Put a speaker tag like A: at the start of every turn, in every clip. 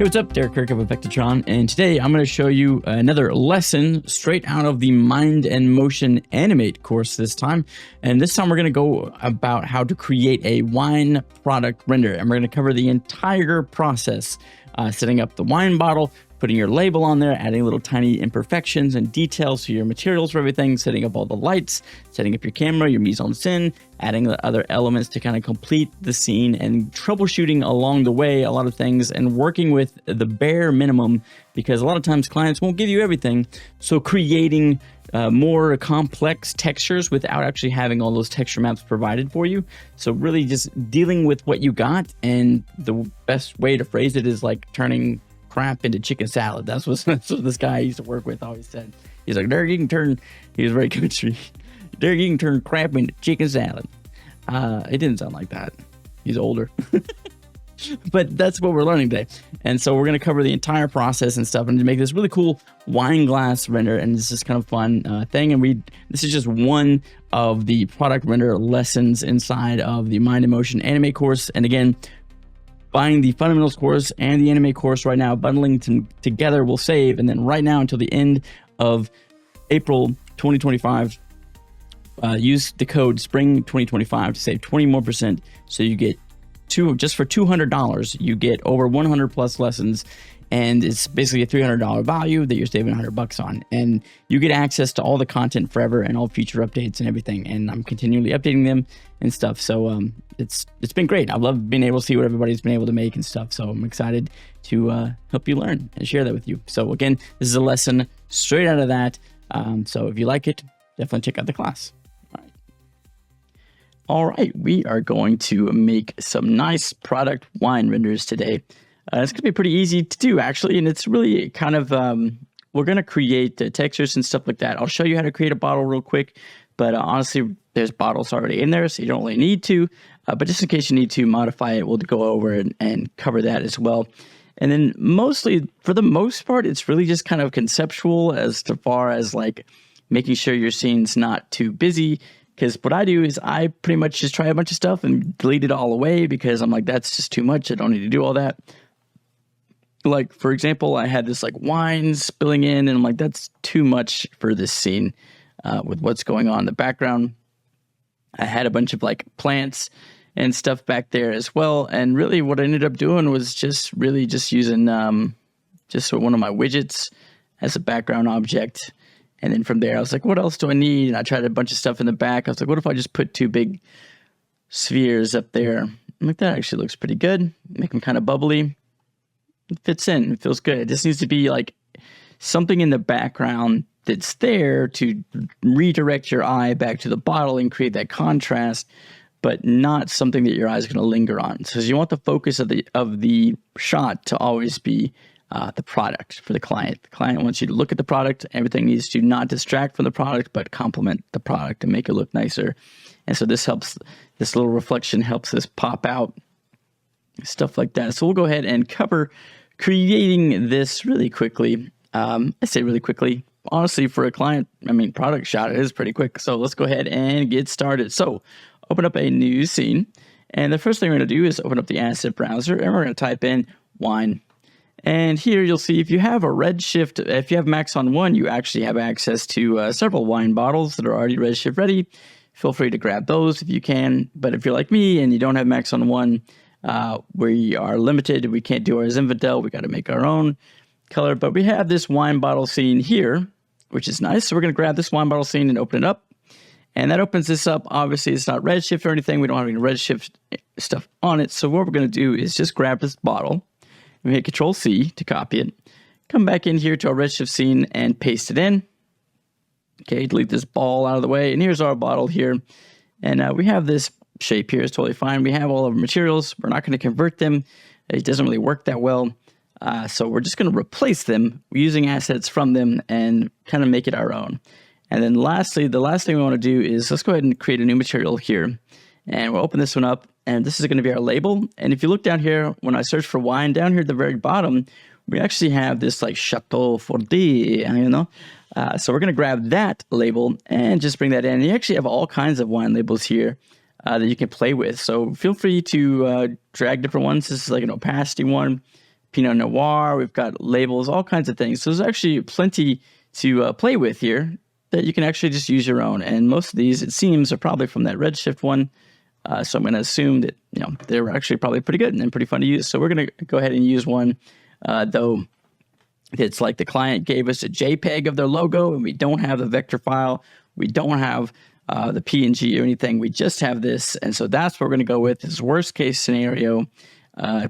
A: Hey, what's up? Kirk of Effectatron, and today I'm going to show you another lesson straight out of the Mind and Motion Animate course this time. And this time we're going to go about how to create a wine product render, and we're going to cover the entire process, setting up the wine bottle, putting your label on there, adding little tiny imperfections and details to your materials for everything, setting up all the lights, setting up your camera, your mise en scène, adding the other elements to kind of complete the scene, and troubleshooting along the way a lot of things and working with the bare minimum, because a lot of times clients won't give you everything. So creating more complex textures without actually having all those texture maps provided for you. So really just dealing with what you got, and the best way to phrase it is like turning crap into chicken salad. That's what this guy I used to work with always said. He's like, Derek, you can turn, he was very country. Derek, you can turn crap into chicken salad. It didn't sound like that. He's older. But that's what we're learning today. And so we're going to cover the entire process and stuff, and to make this really cool wine glass render. And this is kind of fun thing. And this is just one of the product render lessons inside of the Mind and Motion Animate course. And again, buying the fundamentals course and the anime course right now, bundling them together will save. And then right now until the end of April 2025, use the code SPRING 2025 to save 20% more. So you get just for $200, you get over 100 plus lessons, and it's basically a $300 value that you're saving $100 on, and you get access to all the content forever and all future updates and everything. And I'm continually updating them and stuff. So it's been great. I love being able to see what everybody's been able to make and stuff. So I'm excited to help you learn and share that with you. So again, this is a lesson straight out of that. So if you like it, definitely check out the class. All right, we are going to make some nice product wine renders today. It's going to be pretty easy to do, actually, and it's really kind of, we're going to create the textures and stuff like that. I'll show you how to create a bottle real quick, but honestly, there's bottles already in there, so you don't really need to. But just in case you need to modify it, we'll go over and cover that as well. And then mostly, for the most part, it's really just kind of conceptual as far as like making sure your scene's not too busy. Because what I do is I pretty much just try a bunch of stuff and delete it all away, because I'm like, that's just too much. I don't need to do all that. Like, for example, I had this like wine spilling in, and I'm like, that's too much for this scene with what's going on in the background. I had a bunch of like plants and stuff back there as well. And really what I ended up doing was just using just one of my widgets as a background object. And then from there, I was like, what else do I need? And I tried a bunch of stuff in the back. I was like, what if I just put two big spheres up there? I'm like, that actually looks pretty good. Make them kind of bubbly. It fits in. It feels good. It just needs to be like something in the background that's there to redirect your eye back to the bottle and create that contrast, but not something that your eye is going to linger on. So you want the focus of the shot to always be the product for the client. The client wants you to look at the product. Everything needs to not distract from the product, but complement the product and make it look nicer. And so this helps, this little reflection helps this pop out, stuff like that. So we'll go ahead and cover creating this really quickly. I say really quickly. Honestly, for a client, product shot, it is pretty quick. So let's go ahead and get started. So open up a new scene. And the first thing we're going to do is open up the asset browser, and we're going to type in wine. And here you'll see if you have a Redshift, if you have Max on 1, you actually have access to several wine bottles that are already Redshift ready. Feel free to grab those if you can. But if you're like me and you don't have Max on 1, we are limited. We can't do our Zinfandel. We got to make our own color. But we have this wine bottle scene here, which is nice. So we're going to grab this wine bottle scene and open it up. And that opens this up. Obviously, it's not Redshift or anything. We don't have any Redshift stuff on it. So what we're going to do is just grab this bottle. We hit Control-C to copy it. Come back in here to our Redshift scene and paste it in. Okay, delete this ball out of the way. And here's our bottle here. And we have this shape here. It's totally fine. We have all of our materials. We're not going to convert them. It doesn't really work that well. So we're just going to replace them using assets from them and kind of make it our own. And then lastly, the last thing we want to do is let's go ahead and create a new material here. And we'll open this one up. And this is going to be our label. And if you look down here, when I search for wine, down here at the very bottom, we actually have this like Chateau Fordy, you know. So we're going to grab that label and just bring that in. And you actually have all kinds of wine labels here that you can play with. So feel free to drag different ones. This is like an opacity one. Pinot Noir, we've got labels, all kinds of things. So there's actually plenty to play with here that you can actually just use your own. And most of these, it seems, are probably from that Redshift one. So I'm going to assume that, they're actually probably pretty good and pretty fun to use. So we're going to go ahead and use one, though it's like the client gave us a JPEG of their logo and we don't have the vector file. We don't have the PNG or anything. We just have this. And so that's what we're going to go with. This worst case scenario,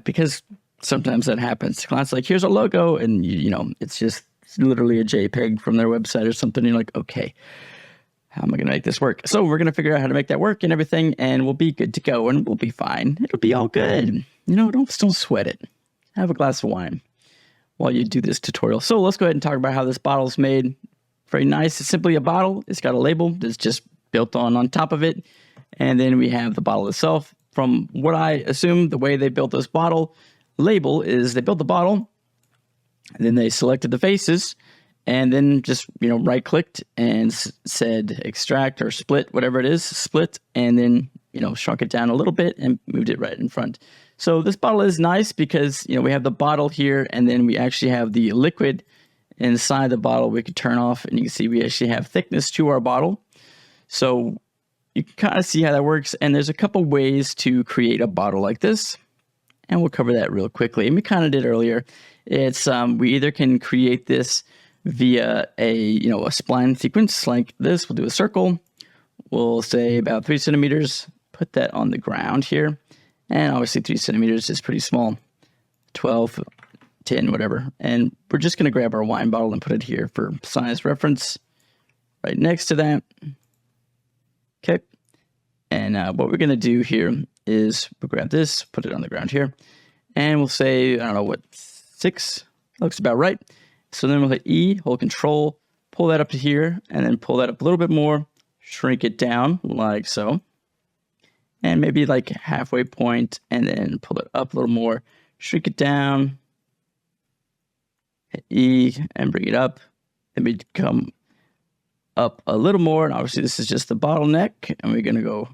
A: because sometimes that happens. The client's like, here's a logo. And, it's literally a JPEG from their website or something. And you're like, okay, how am I going to make this work? So we're going to figure out how to make that work and everything, and we'll be good to go, and we'll be fine. It'll be all good. Don't sweat it. Have a glass of wine while you do this tutorial. So let's go ahead and talk about how this bottle is made. Very nice. It's simply a bottle. It's got a label that's just built on top of it. And then we have the bottle itself. From what I assume, the way they built this bottle label is they built the bottle, and then they selected the faces, and then just, right-clicked and said extract or split, whatever it is, split, and then, shrunk it down a little bit and moved it right in front. So this bottle is nice because, we have the bottle here, and then we actually have the liquid inside the bottle we could turn off, and you can see we actually have thickness to our bottle. So you can kind of see how that works, and there's a couple ways to create a bottle like this, and we'll cover that real quickly. And we kind of did earlier. It's we either can create this via a spline sequence like this. We'll do a circle. We'll say about 3 centimeters. Put that on the ground here, and obviously 3 centimeters is pretty small. 12, 10, whatever. And we're just going to grab our wine bottle and put it here for size reference, right next to that. Okay. And what we're going to do here is we'll grab this, put it on the ground here, and we'll say, I don't know what, 6 looks about right. So then we'll hit E, hold Control, pull that up to here, and then pull that up a little bit more, shrink it down like so, and maybe like halfway point, and then pull it up a little more, shrink it down, hit E, and bring it up. Then we come up a little more, and obviously this is just the bottleneck, and we're going to go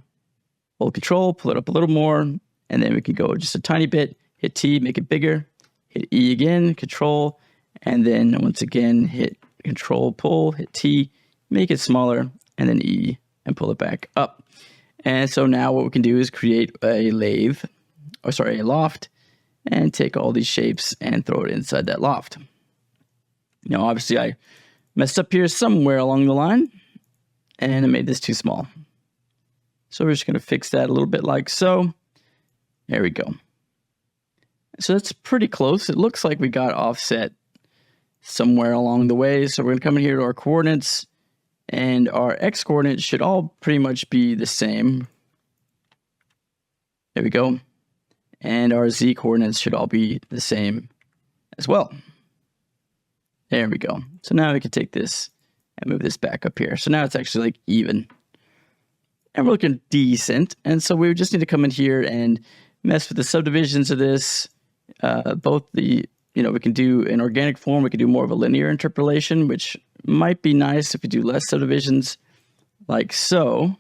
A: hold Control, pull it up a little more, and then we can go just a tiny bit, hit T, make it bigger, hit E again, Control, and then once again, hit Control, pull, hit T, make it smaller, and then E, and pull it back up. And so now what we can do is create a loft, and take all these shapes and throw it inside that loft. Obviously I messed up here somewhere along the line, and I made this too small. So we're just going to fix that a little bit like so. There we go. So that's pretty close. It looks like we got offset somewhere along the way. So we're going to come in here to our coordinates, and our X coordinates should all pretty much be the same. There we go. And our Z coordinates should all be the same as well. There we go. So now we can take this and move this back up here. So now it's actually like even. And we're looking decent. And so we just need to come in here and mess with the subdivisions of this. Both the, we can do an organic form. We can do more of a linear interpolation, which might be nice if we do less subdivisions like so.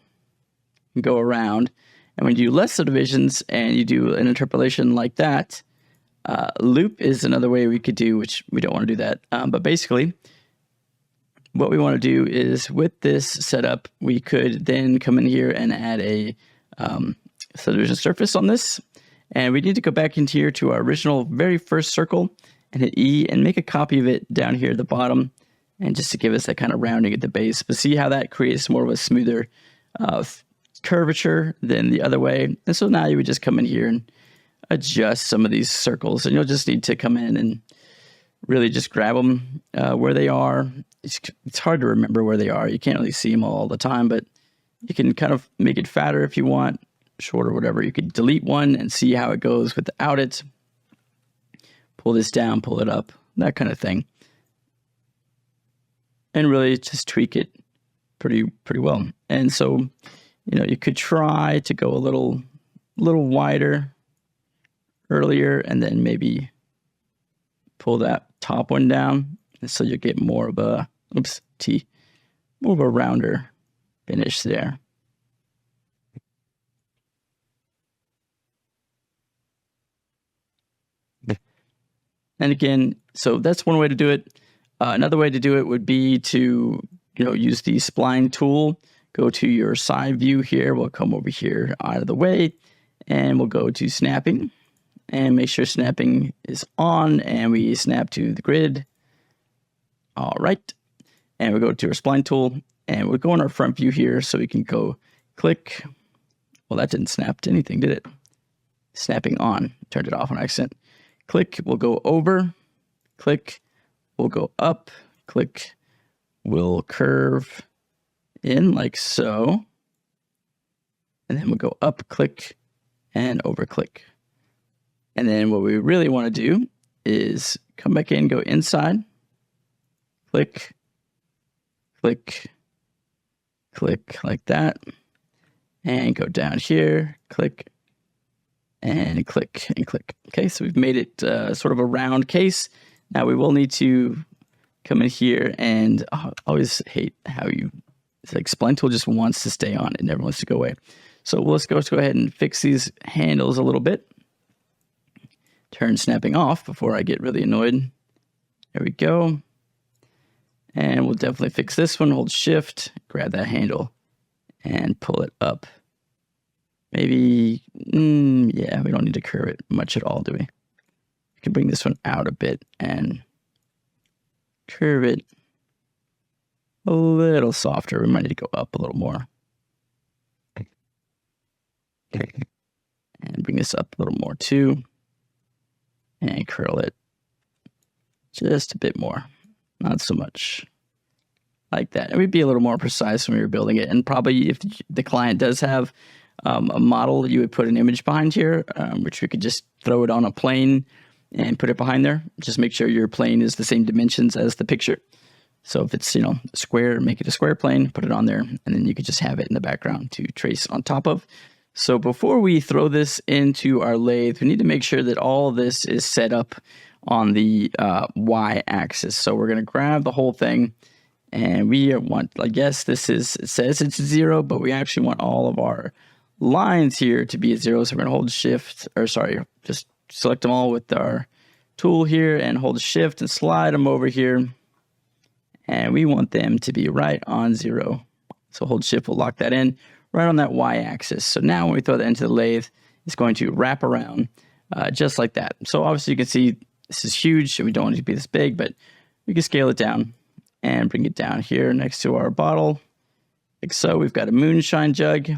A: And go around. And when you do less subdivisions and you do an interpolation like that, loop is another way we could do, which we don't want to do that. But basically, what we want to do is with this setup, we could then come in here and add a subdivision surface on this. And we need to go back into here to our original very first circle and hit E and make a copy of it down here at the bottom. And just to give us that kind of rounding at the base. But see how that creates more of a smoother curvature than the other way. And so now you would just come in here and adjust some of these circles, and you'll just need to come in and really just grab them where they are. It's hard to remember where they are. You can't really see them all the time, but you can kind of make it fatter if you want, shorter, whatever. You could delete one and see how it goes without it. Pull this down, pull it up, that kind of thing. And really just tweak it pretty well. And so, you could try to go a little wider earlier, and then maybe pull that top one down, and so you get more of a more of a rounder finish there. And again, so that's one way to do it. Another way to do it would be to, use the spline tool. Go to your side view here. We'll come over here out of the way, and we'll go to snapping, and make sure snapping is on, and we snap to the grid. All right, and we go to our spline tool, and we'll go in our front view here, so we can go click. Well, that didn't snap to anything, did it? Snapping on. Turned it off on accident. Click. We'll go over. Click. We'll go up. Click. We'll curve in like so, and then we'll go up, click, and over click. And then what we really want to do is come back in, go inside, click, click, click like that, and go down here, click, and click, and click. Okay, so we've made it sort of a round case. Now we will need to come in here, and I always hate how it's like spline tool just wants to stay on. It never wants to go away. So let's go ahead and fix these handles a little bit. Turn snapping off before I get really annoyed. There we go. And we'll definitely fix this one. Hold shift, grab that handle, and pull it up. Maybe, yeah, we don't need to curve it much at all, do we? We can bring this one out a bit and curve it a little softer. We might need to go up a little more. And bring this up a little more too. And curl it just a bit more. Not so much like that. It would be a little more precise when we were building it. And probably if the client does have a model, you would put an image behind here, which we could just throw it on a plane and put it behind there. Just make sure your plane is the same dimensions as the picture. So if it's, square, make it a square plane, put it on there, and then you could just have it in the background to trace on top of. So before we throw this into our lathe, we need to make sure that all of this is set up on the y-axis. So we're going to grab the whole thing, and we want, I guess it says it's 0, but we actually want all of our lines here to be at 0. So we're going to hold shift, just select them all with our tool here and hold shift and slide them over here. And we want them to be right on 0. So hold shift will lock that in right on that y-axis. So now when we throw that into the lathe, it's going to wrap around just like that. So obviously you can see this is huge. We don't want it to be this big, but we can scale it down and bring it down here next to our bottle. Like so. We've got a moonshine jug,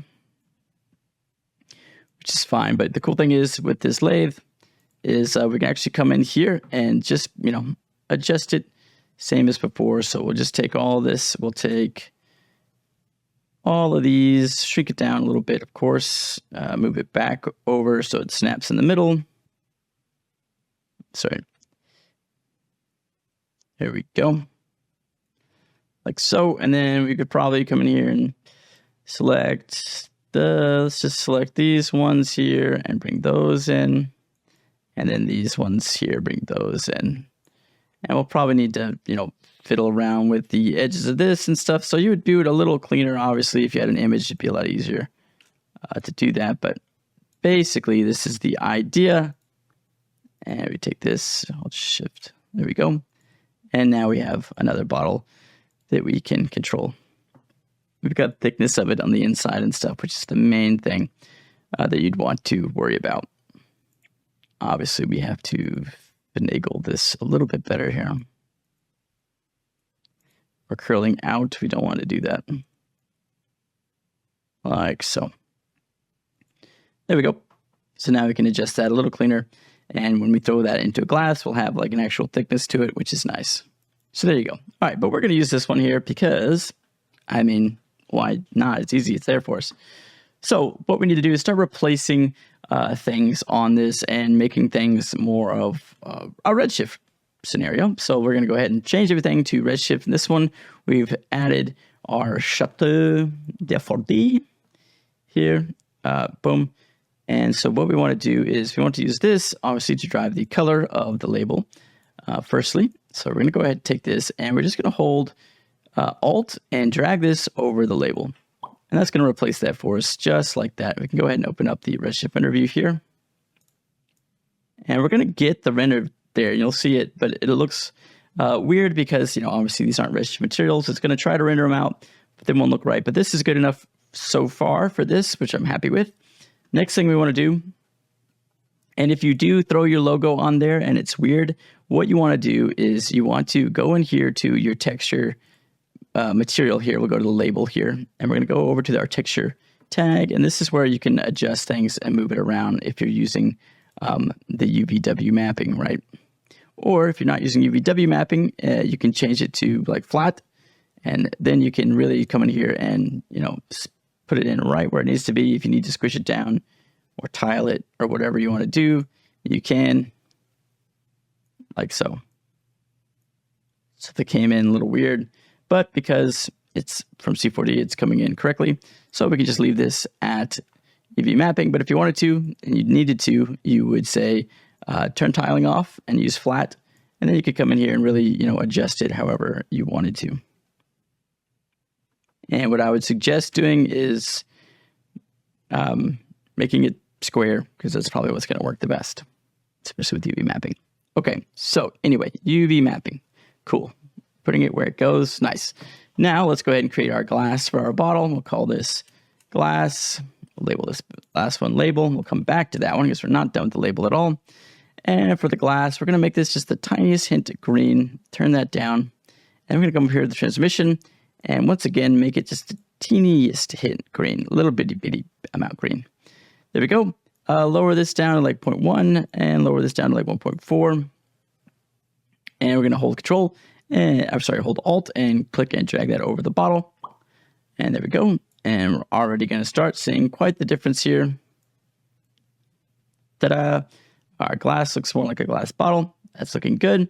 A: which is fine. But the cool thing is with this lathe is we can actually come in here and just, adjust it same as before. So we'll just take all this. We'll take all of these, shrink it down a little bit, of course, move it back over so it snaps in the middle. Sorry. There we go. Like so. And then we could probably come in here and select let's just select these ones here and bring those in. And then these ones here, bring those in. And we'll probably need to, fiddle around with the edges of this and stuff. So you would do it a little cleaner. Obviously, if you had an image, it'd be a lot easier to do that. But basically, this is the idea. And we take this, hold shift. There we go. And now we have another bottle that we can control. We've got thickness of it on the inside and stuff, which is the main thing that you'd want to worry about. Obviously, we have to finagle this a little bit better here. We're curling out. We don't want to do that. Like so. There we go. So now we can adjust that a little cleaner. And when we throw that into a glass, we'll have like an actual thickness to it, which is nice. So there you go. All right, but we're going to use this one here because, why not? It's easy. It's there for us. So what we need to do is start replacing things on this and making things more of a Redshift scenario. So we're going to go ahead and change everything to Redshift. In this one, we've added our Chateau de Fordy here. Boom. And so what we want to do is we want to use this, obviously, to drive the color of the label, firstly. So we're going to go ahead and take this, and we're just going to hold Alt and drag this over the label. And that's going to replace that for us, just like that. We can go ahead and open up the Redshift render view here. And we're going to get the render there. You'll see it, but it looks weird because, obviously these aren't Redshift materials. It's going to try to render them out, but they won't look right. But this is good enough so far for this, which I'm happy with. Next thing we want to do, and if you do throw your logo on there and it's weird, what you want to do is you want to go in here to your texture material here. We'll go to the label here, and we're going to go over to our texture tag, and this is where you can adjust things and move it around if you're using the UVW mapping, right? Or if you're not using UVW mapping, you can change it to like flat, and then you can really come in here and, put it in right where it needs to be. If you need to squish it down or tile it or whatever you want to do, you can, like so. So if it came in a little weird, but because it's from C4D, it's coming in correctly. So we can just leave this at UV mapping. But if you wanted to, and you needed to, you would say, turn tiling off and use flat. And then you could come in here and really, adjust it however you wanted to. And what I would suggest doing is making it square, because that's probably what's going to work the best, especially with UV mapping. Okay, so anyway, UV mapping. Cool. Putting it where it goes. Nice. Now let's go ahead and create our glass for our bottle. We'll call this glass. We'll label this last one label. We'll come back to that one because we're not done with the label at all. And for the glass, we're going to make this just the tiniest hint of green. Turn that down. And we're going to come here to the transmission. And once again, make it just the teeniest hint green. A little bitty amount green. There we go. Lower this down to like 0.1 and lower this down to like 1.4. And we're going to hold Control. Hold Alt and click and drag that over the bottle. And there we go. And we're already going to start seeing quite the difference here. Ta-da! Our glass looks more like a glass bottle. That's looking good.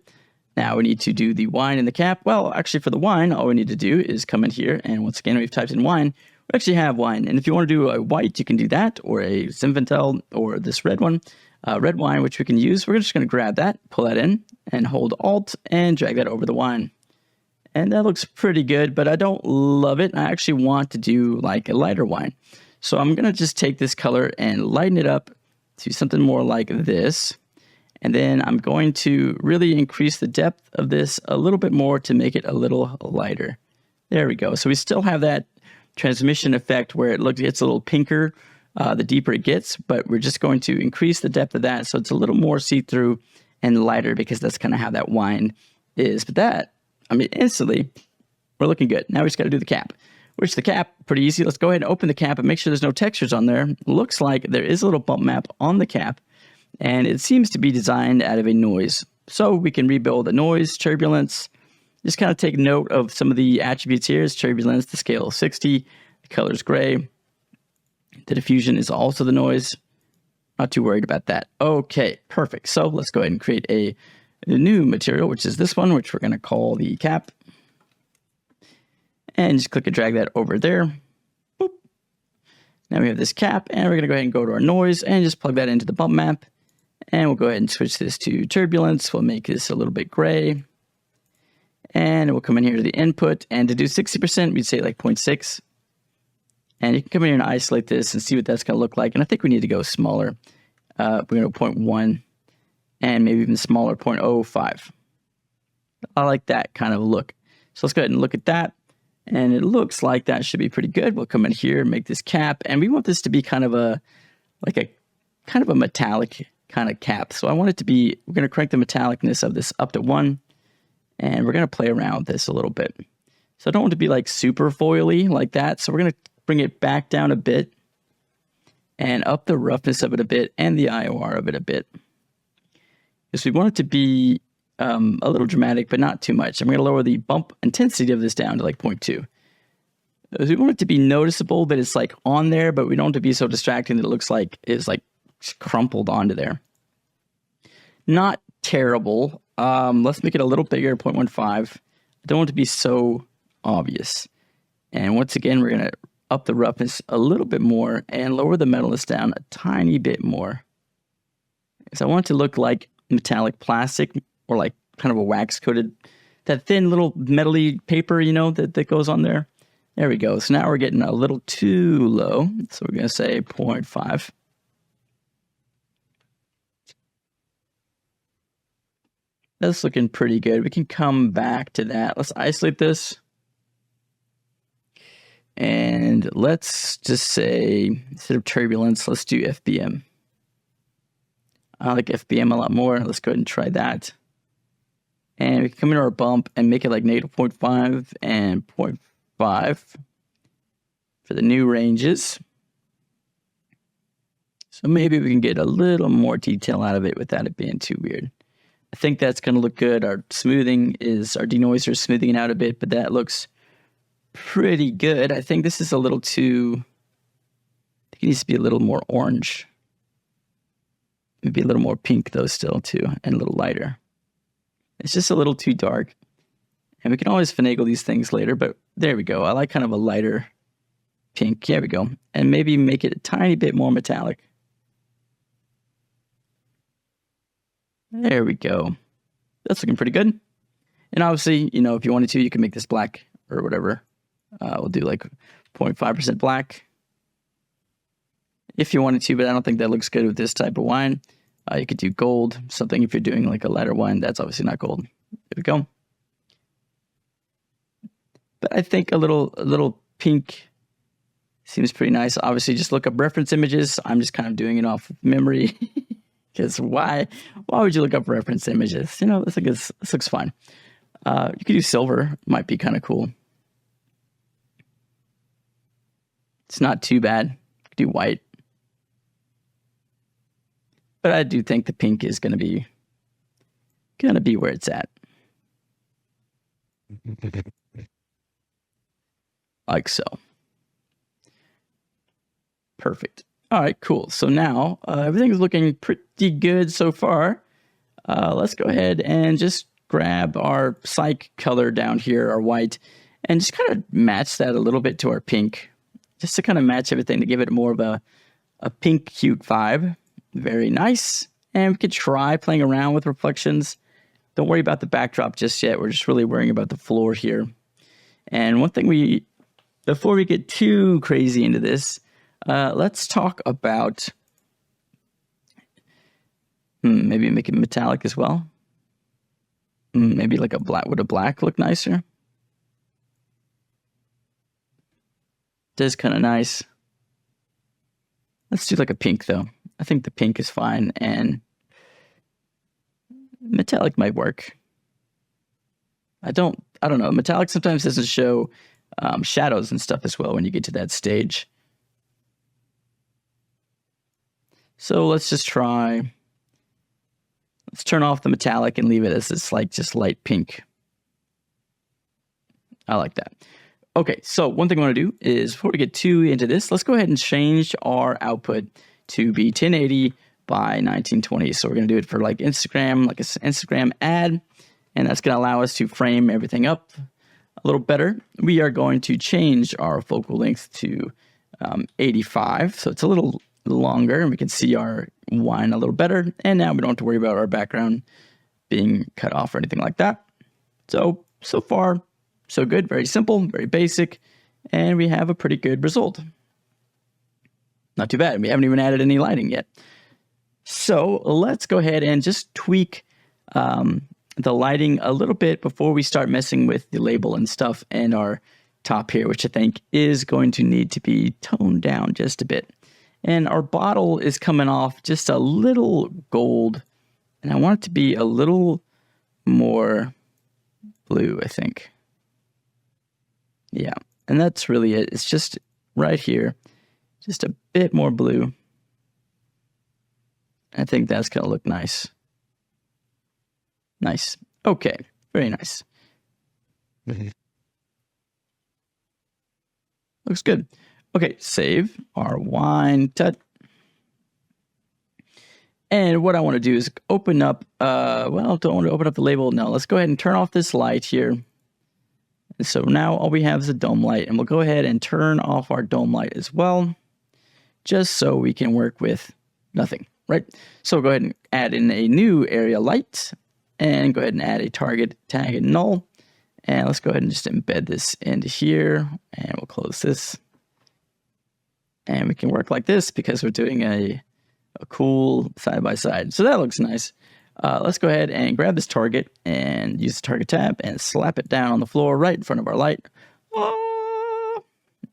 A: Now we need to do the wine in the cap. Well, actually for the wine, all we need to do is come in here. And once again, we've typed in wine. We actually have wine. And if you want to do a white, you can do that, or a Zinfandel, or this red one. Red wine, which we can use. We're just going to grab that, pull that in, and hold Alt and drag that over the wine. And that looks pretty good, but I don't love it. I actually want to do like a lighter wine. So I'm going to just take this color and lighten it up to something more like this. And then I'm going to really increase the depth of this a little bit more to make it a little lighter. There we go. So we still have that transmission effect where it gets a little pinker the deeper it gets, but we're just going to increase the depth of that so it's a little more see-through and lighter, because that's kind of how that wine is. But that, instantly, we're looking good. Now we just got to do the cap, which the cap, pretty easy. Let's go ahead and open the cap and make sure there's no textures on there. Looks like there is a little bump map on the cap, and it seems to be designed out of a noise. So we can rebuild the noise, turbulence, just kind of take note of some of the attributes here. Is turbulence, the scale is 60, the color is gray. The diffusion is also the noise. Not too worried about that. Okay, perfect. So let's go ahead and create a new material, which is this one, which we're going to call the cap. And just click and drag that over there. Boop. Now we have this cap, and we're going to go ahead and go to our noise and just plug that into the bump map. And we'll go ahead and switch this to turbulence. We'll make this a little bit gray. And we'll come in here to the input, and to do 60%, we'd say like 0.6. And you can come in here and isolate this and see what that's going to look like. And I think we need to go smaller. We're going to go 0.1 and maybe even smaller, 0.05. I like that kind of look. So let's go ahead and look at that. And it looks like that should be pretty good. We'll come in here, make this cap, and we want this to be kind of a metallic kind of cap. So I want it to be, we're going to crank the metallicness of this up to 1, and we're going to play around with this a little bit. So I don't want it to be like super foily like that. So we're going to bring it back down a bit and up the roughness of it a bit and the IOR of it a bit. Because we want it to be a little dramatic, but not too much. I'm going to lower the bump intensity of this down to like 0.2. Because we want it to be noticeable that it's like on there, but we don't want it to be so distracting that it looks like it's like crumpled onto there. Not terrible. Let's make it a little bigger, 0.15. I don't want it to be so obvious. And once again, we're going to up the roughness a little bit more and lower the metalness down a tiny bit more. Because I want it to look like metallic plastic, or like kind of a wax coated, that thin little metally paper, that goes on there. There we go. So now we're getting a little too low. So we're going to say 0.5. That's looking pretty good. We can come back to that. Let's isolate this. And let's just say, instead of turbulence, let's do FBM. I like FBM a lot more. Let's go ahead and try that. And we can come into our bump and make it like -0.5 and 0.5 for the new ranges. So maybe we can get a little more detail out of it without it being too weird. I think that's going to look good. Our smoothing is, our denoiser is smoothing it out a bit, but that looks pretty good. I think this is a little too, I think it needs to be a little more orange. Maybe a little more pink though still too, and a little lighter. It's just a little too dark. And we can always finagle these things later, but there we go. I like kind of a lighter pink. There we go. And maybe make it a tiny bit more metallic. There we go. That's looking pretty good. And obviously, you know, if you wanted to, you can make this black or whatever. We'll do like 0.5% black if you wanted to, but I don't think that looks good with this type of wine. You could do gold, something if you're doing like a lighter wine. That's obviously not gold. There we go. But I think a little pink seems pretty nice. Obviously, just look up reference images. I'm just kind of doing it off of memory. Because why would you look up reference images? You know, this looks fine. You could do silver. Might be kind of cool. It's not too bad. You could do white. But I do think the pink is going to be where it's at. Like so. Perfect. All right, cool. So now everything's looking pretty good so far. Let's go ahead and just grab our psych color down here, our white, and just kind of match that a little bit to our pink, just to kind of match everything to give it more of a pink cute vibe. Very nice. And we could try playing around with reflections. Don't worry about the backdrop just yet. We're just really worrying about the floor here. And one thing before we get too crazy into this, let's talk about maybe make it metallic as well. Maybe like a black. Would a black look nicer? That's kind of nice. Let's do like a pink though. I think the pink is fine, and metallic might work. I don't know. Metallic sometimes doesn't show shadows and stuff as well when you get to that stage. So let's just try. Let's turn off the metallic and leave it as this like just light pink. I like that. Okay, so one thing I want to do is before we get too into this, let's go ahead and change our output to be 1080 by 1920. So we're going to do it for like Instagram, like an Instagram ad, and that's going to allow us to frame everything up a little better. We are going to change our focal length to 85, so it's a little longer, and we can see our wine a little better. And now we don't have to worry about our background being cut off or anything like that. So far, so good. Very simple, very basic, and we have a pretty good result. Not too bad. We haven't even added any lighting yet. So let's go ahead and just tweak the lighting a little bit before we start messing with the label and stuff and our top here, which I think is going to need to be toned down just a bit. And our bottle is coming off just a little gold, and I want it to be a little more blue, I think. Yeah, and that's really it. It's just right here. Just a bit more blue. I think that's going to look nice. Nice. Okay. Very nice. Looks good. Okay. Save our wine tut. And what I want to do is open up, well, don't want to open up the label. No, let's go ahead and turn off this light here. And so now all we have is a dome light, and we'll go ahead and turn off our dome light as well, just so we can work with nothing, right? So we'll go ahead and add in a new area light, and go ahead and add a target tag and null. And let's go ahead and just embed this into here, and we'll close this. And we can work like this because we're doing a cool side-by-side. So that looks nice. Let's go ahead and grab this target and use the target tab and slap it down on the floor right in front of our light.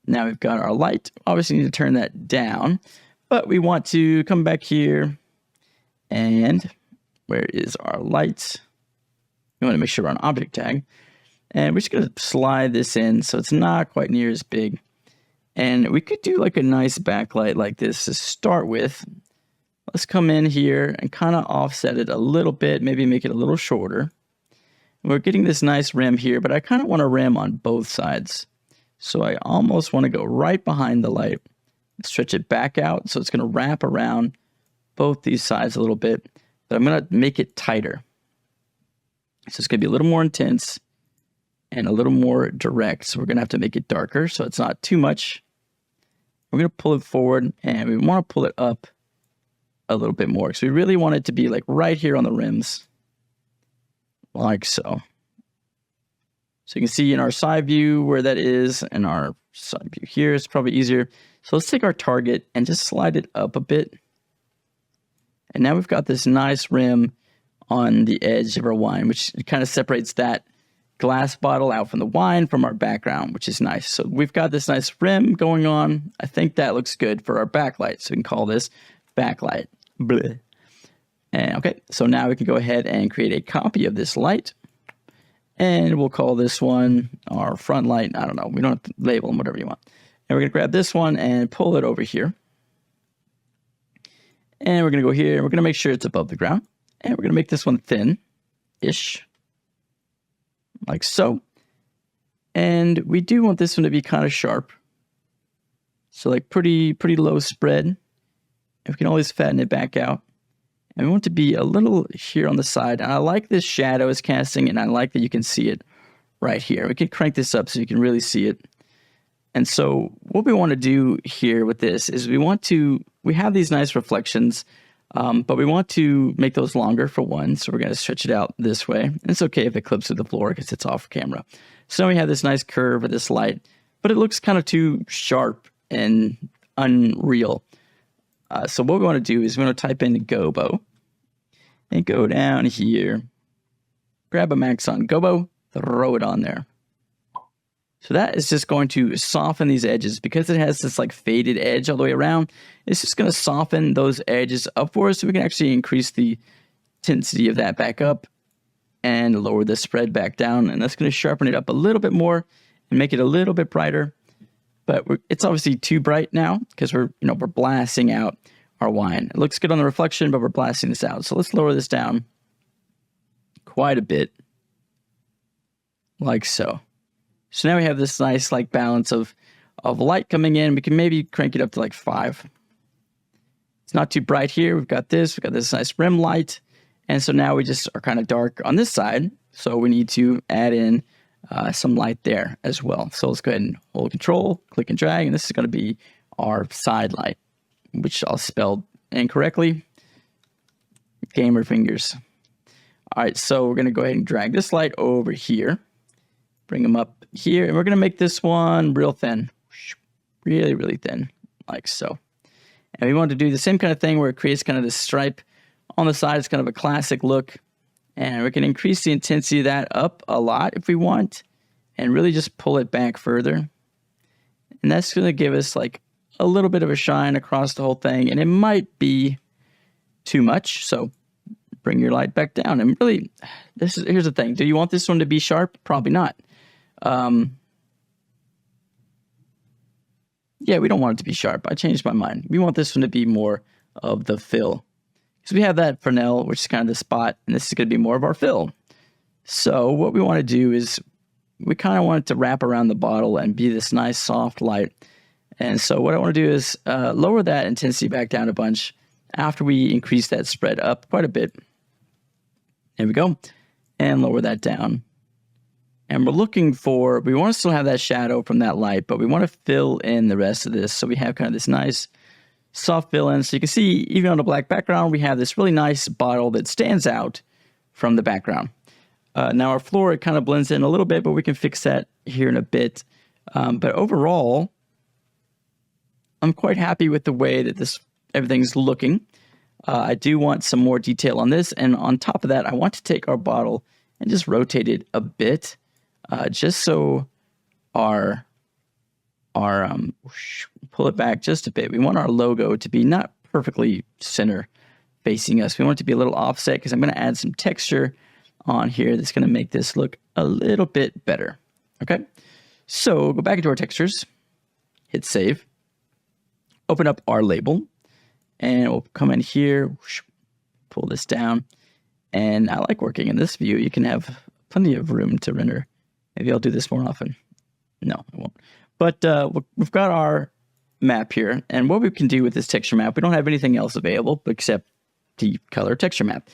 A: Now we've got our light. Obviously need to turn that down, but we want to come back here and where is our light? We want to make sure we're on object tag, and we're just going to slide this in so it's not quite near as big. And we could do like a nice backlight like this to start with. Let's come in here and kind of offset it a little bit, maybe make it a little shorter. We're getting this nice rim here, but I kind of want a rim on both sides. So I almost want to go right behind the light, stretch it back out. So it's going to wrap around both these sides a little bit, but I'm going to make it tighter. So it's going to be a little more intense and a little more direct. So we're going to have to make it darker so it's not too much. We're going to pull it forward, and we want to pull it up a little bit more. So we really want it to be like right here on the rims, like so. So you can see in our side view where that is, and our side view here is probably easier. So let's take our target and just slide it up a bit. And now we've got this nice rim on the edge of our wine, which kind of separates that glass bottle out from the wine from our background, which is nice. So we've got this nice rim going on. I think that looks good for our backlight. So we can call this backlight. Bleh. And okay, so now we can go ahead and create a copy of this light. And we'll call this one our front light. I don't know. We don't have to label them, whatever you want. And we're going to grab this one and pull it over here. And we're going to go here. And we're going to make sure it's above the ground. And we're going to make this one thin-ish, like so. And we do want this one to be kind of sharp. So like pretty low spread. And we can always fatten it back out. And we want it to be a little here on the side. And I like this shadow is casting, and I like that you can see it right here. We can crank this up so you can really see it. And so what we want to do here with this is we have these nice reflections, but we want to make those longer for one. So we're going to stretch it out this way. And it's okay if it clips to the floor because it's off camera. So we have this nice curve of this light, but it looks kind of too sharp and unreal. So what we want to do is we want to type in Gobo and go down here, grab a max on Gobo, throw it on there. So that is just going to soften these edges because it has this like faded edge all the way around. It's just going to soften those edges up for us so we can actually increase the intensity of that back up and lower the spread back down. And that's going to sharpen it up a little bit more and make it a little bit brighter. But it's obviously too bright now because we're blasting out our wine. It looks good on the reflection, but we're blasting this out. So let's lower this down quite a bit, like so. So now we have this nice like balance of light coming in. We can maybe crank it up to like 5. It's not too bright here. We've got this nice rim light. And so now we just are kind of dark on this side. So we need to add in some light there as well. So let's go ahead and hold Control, click and drag, and this is going to be our side light, which I'll spell incorrectly. Gamer fingers. All right, so we're going to go ahead and drag this light over here, bring them up here, and we're going to make this one real thin, really, really thin, like so. And we want to do the same kind of thing where it creates kind of this stripe on the side. It's kind of a classic look. And we can increase the intensity of that up a lot if we want and really just pull it back further. And that's going to give us like a little bit of a shine across the whole thing. And it might be too much. So bring your light back down. And really, here's the thing. Do you want this one to be sharp? Probably not. Yeah, we don't want it to be sharp. I changed my mind. We want this one to be more of the fill. So we have that Fresnel, which is kind of the spot, and this is going to be more of our fill. So what we want to do is we kind of want it to wrap around the bottle and be this nice soft light. And so what I want to do is lower that intensity back down a bunch after we increase that spread up quite a bit. There we go. And lower that down. And we want to still have that shadow from that light, but we want to fill in the rest of this. So we have kind of this nice soft fill in. So you can see even on a black background, we have this really nice bottle that stands out from the background. Now our floor, it kind of blends in a little bit, but we can fix that here in a bit. But overall, I'm quite happy with the way that everything's looking. I do want some more detail on this. And on top of that, I want to take our bottle and just rotate it a bit, just so our pull it back just a bit. We want our logo to be not perfectly center facing us. We want it to be a little offset because I'm going to add some texture on here that's going to make this look a little bit better. Okay, so go back into our textures, hit save, open up our label, and we'll come in here, pull this down. And I like working in this view. You can have plenty of room to render. Maybe I'll do this more often. No, I won't. But we've got our map here. And what we can do with this texture map, we don't have anything else available except the color texture map.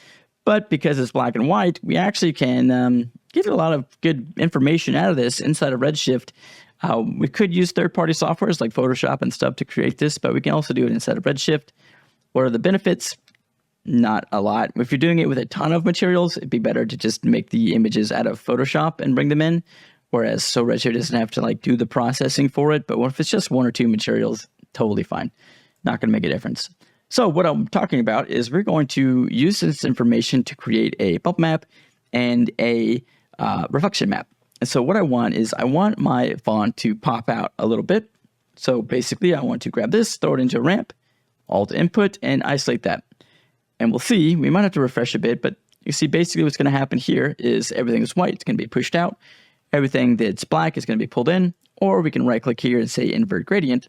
A: But because it's black and white, we actually can get a lot of good information out of this inside of Redshift. We could use third-party softwares like Photoshop and stuff to create this, but we can also do it inside of Redshift. What are the benefits? Not a lot. If you're doing it with a ton of materials, it'd be better to just make the images out of Photoshop and bring them in. Whereas, so Redshift doesn't have to like do the processing for it. But if it's just one or two materials, totally fine. Not going to make a difference. So what I'm talking about is we're going to use this information to create a bump map and a reflection map. And so what I want is I want my font to pop out a little bit. So basically, I want to grab this, throw it into a ramp, Alt input, and isolate that. And we'll see, we might have to refresh a bit, but you see basically what's going to happen here is everything that's white, it's going to be pushed out. Everything that's black is going to be pulled in, or we can right click here and say invert gradient.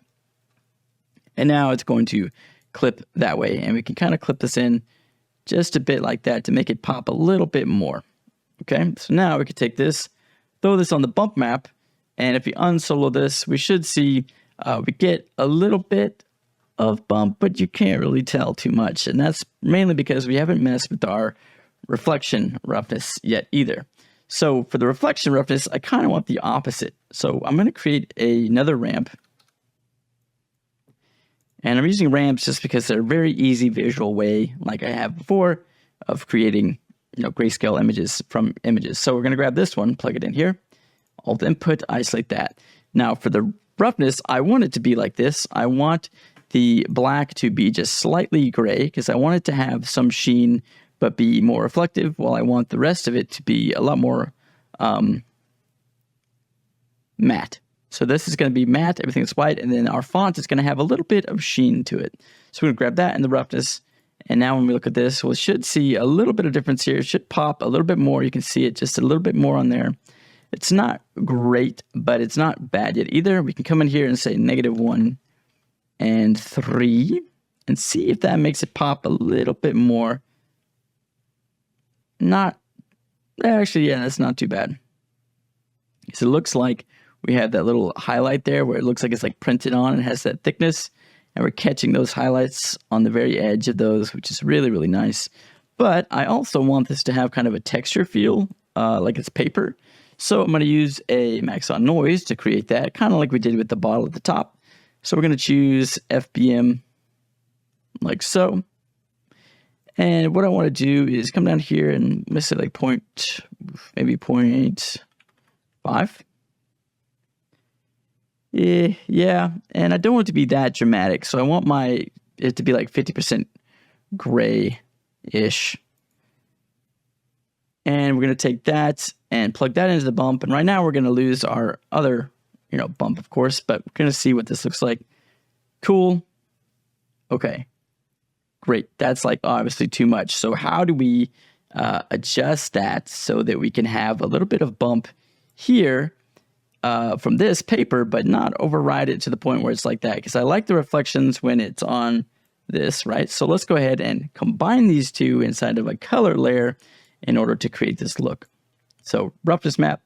A: And now it's going to clip that way. And we can kind of clip this in just a bit like that to make it pop a little bit more. Okay, so now we can take this, throw this on the bump map. And if we unsolo this, we should see we get a little bit of bump, but you can't really tell too much. And that's mainly because we haven't messed with our reflection roughness yet either. So for the reflection roughness, I kind of want the opposite. So I'm going to create another ramp. And I'm using ramps just because they're a very easy visual way, like I have before, of creating, grayscale images from images. So we're going to grab this one, plug it in here, Alt input, isolate that. Now for the roughness, I want it to be like this. I want the black to be just slightly gray because I want it to have some sheen but be more reflective, while I want the rest of it to be a lot more matte. So this is going to be matte, everything's white, and then our font is going to have a little bit of sheen to it. So we're going to grab that in the roughness, and now when we look at this, we should see a little bit of difference here. It should pop a little bit more. You can see it just a little bit more on there. It's not great, but it's not bad yet either. We can come in here and say -1 and 3 and see if that makes it pop a little bit more. Actually, yeah, that's not too bad. So it looks like we have that little highlight there where it looks like it's like printed on and has that thickness. And we're catching those highlights on the very edge of those, which is really, really nice. But I also want this to have kind of a texture feel, like it's paper. So I'm going to use a max on noise to create that, kind of like we did with the bottle at the top. So we're going to choose FBM like so. And what I want to do is come down here and let's say like maybe 0.5. Yeah, and I don't want it to be that dramatic. So I want it to be like 50% gray-ish. And we're going to take that and plug that into the bump. And right now we're going to lose our other, bump, of course, but we're going to see what this looks like. Cool. Okay. Great. That's like obviously too much. So how do we adjust that so that we can have a little bit of bump here from this paper, but not override it to the point where it's like that? Because I like the reflections when it's on this, right? So let's go ahead and combine these two inside of a color layer in order to create this look. So roughness map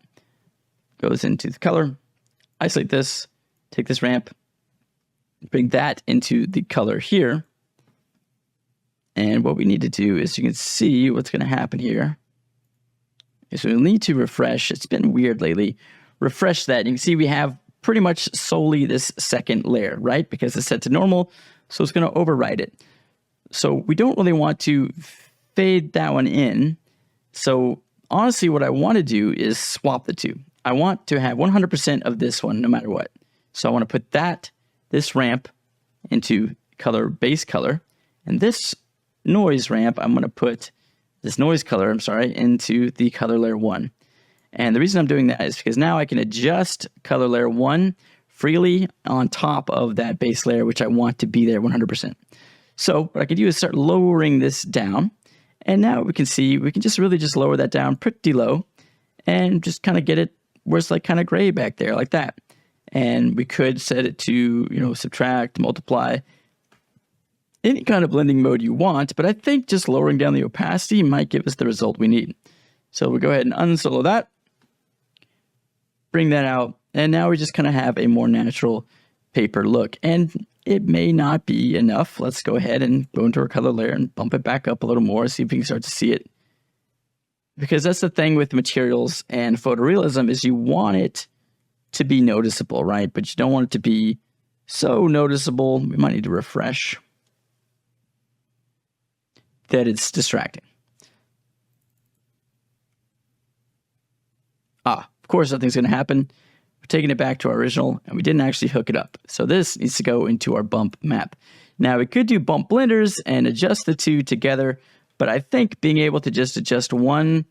A: goes into the color, isolate this, take this ramp, bring that into the color here. And what we need to do is you can see what's going to happen here. So we'll need to refresh. It's been weird lately. Refresh that. You can see we have pretty much solely this second layer, right? Because it's set to normal, so it's going to override it. So we don't really want to fade that one in. So honestly, what I want to do is swap the two. I want to have 100% of this one no matter what. So I want to put this ramp into base color, and this noise ramp, I'm going to put this noise color, into the color layer 1. And the reason I'm doing that is because now I can adjust color layer 1 freely on top of that base layer, which I want to be there 100%. So what I could do is start lowering this down. And now we can see, we can just really just lower that down pretty low and just kind of get it where it's like kind of gray back there like that. And we could set it to, subtract, multiply, any kind of blending mode you want, but I think just lowering down the opacity might give us the result we need. So we'll go ahead and unsolo that, bring that out, and now we just kind of have a more natural paper look. And it may not be enough. Let's go ahead and go into our color layer and bump it back up a little more, see if we can start to see it. Because that's the thing with materials and photorealism is you want it to be noticeable, right? But you don't want it to be so noticeable. We might need to refresh, that it's distracting. Of course, nothing's going to happen. We're taking it back to our original, and we didn't actually hook it up. So this needs to go into our bump map. Now, we could do bump blenders and adjust the two together, but I think being able to just adjust one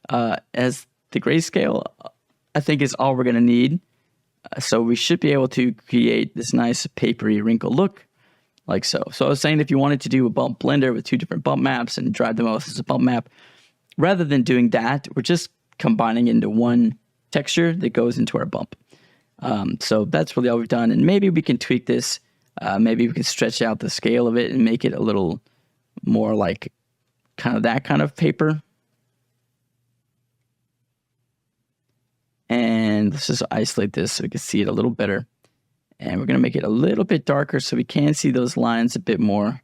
A: as the grayscale, I think is all we're going to need. So we should be able to create this nice papery wrinkle look, like so. So I was saying if you wanted to do a bump blender with two different bump maps and drive them both as a bump map, rather than doing that, we're just combining into one texture that goes into our bump. So that's really all we've done. And maybe we can tweak this. Maybe we can stretch out the scale of it and make it a little more like kind of that kind of paper. And let's just isolate this so we can see it a little better. And we're going to make it a little bit darker so we can see those lines a bit more.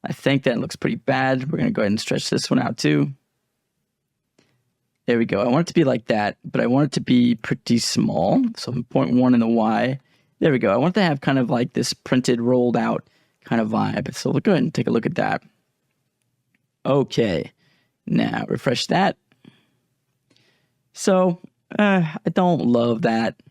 A: I think that looks pretty bad. We're going to go ahead and stretch this one out too. There we go. I want it to be like that, but I want it to be pretty small. So 0.1 in the Y. There we go. I want it to have kind of like this printed, rolled out kind of vibe. So we'll go ahead and take a look at that. Okay. Now refresh that. So I don't love that.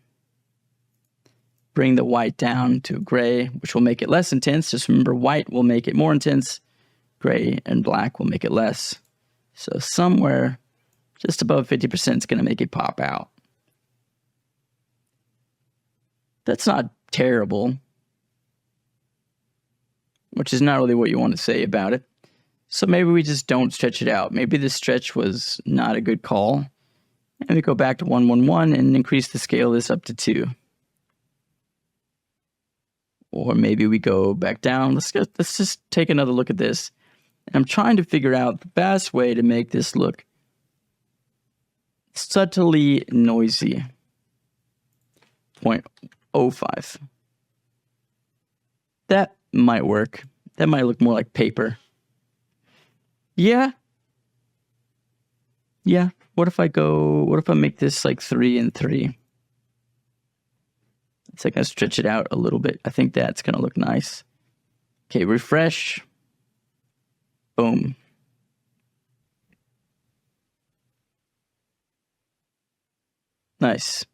A: Bring the white down to gray, which will make it less intense. Just remember, white will make it more intense. Gray and black will make it less. So somewhere just above 50% is going to make it pop out. That's not terrible, which is not really what you want to say about it. So maybe we just don't stretch it out. Maybe the stretch was not a good call. And we go back to 111 and increase the scale of this up to 2. Or maybe we go back down. Let's just take another look at this. And I'm trying to figure out the best way to make this look subtly noisy. 0.05. That might work. That might look more like paper. Yeah. What if I make this like 3 and 3? It's like I stretch it out a little bit. I think that's going to look nice. Okay, refresh. Boom. Nice.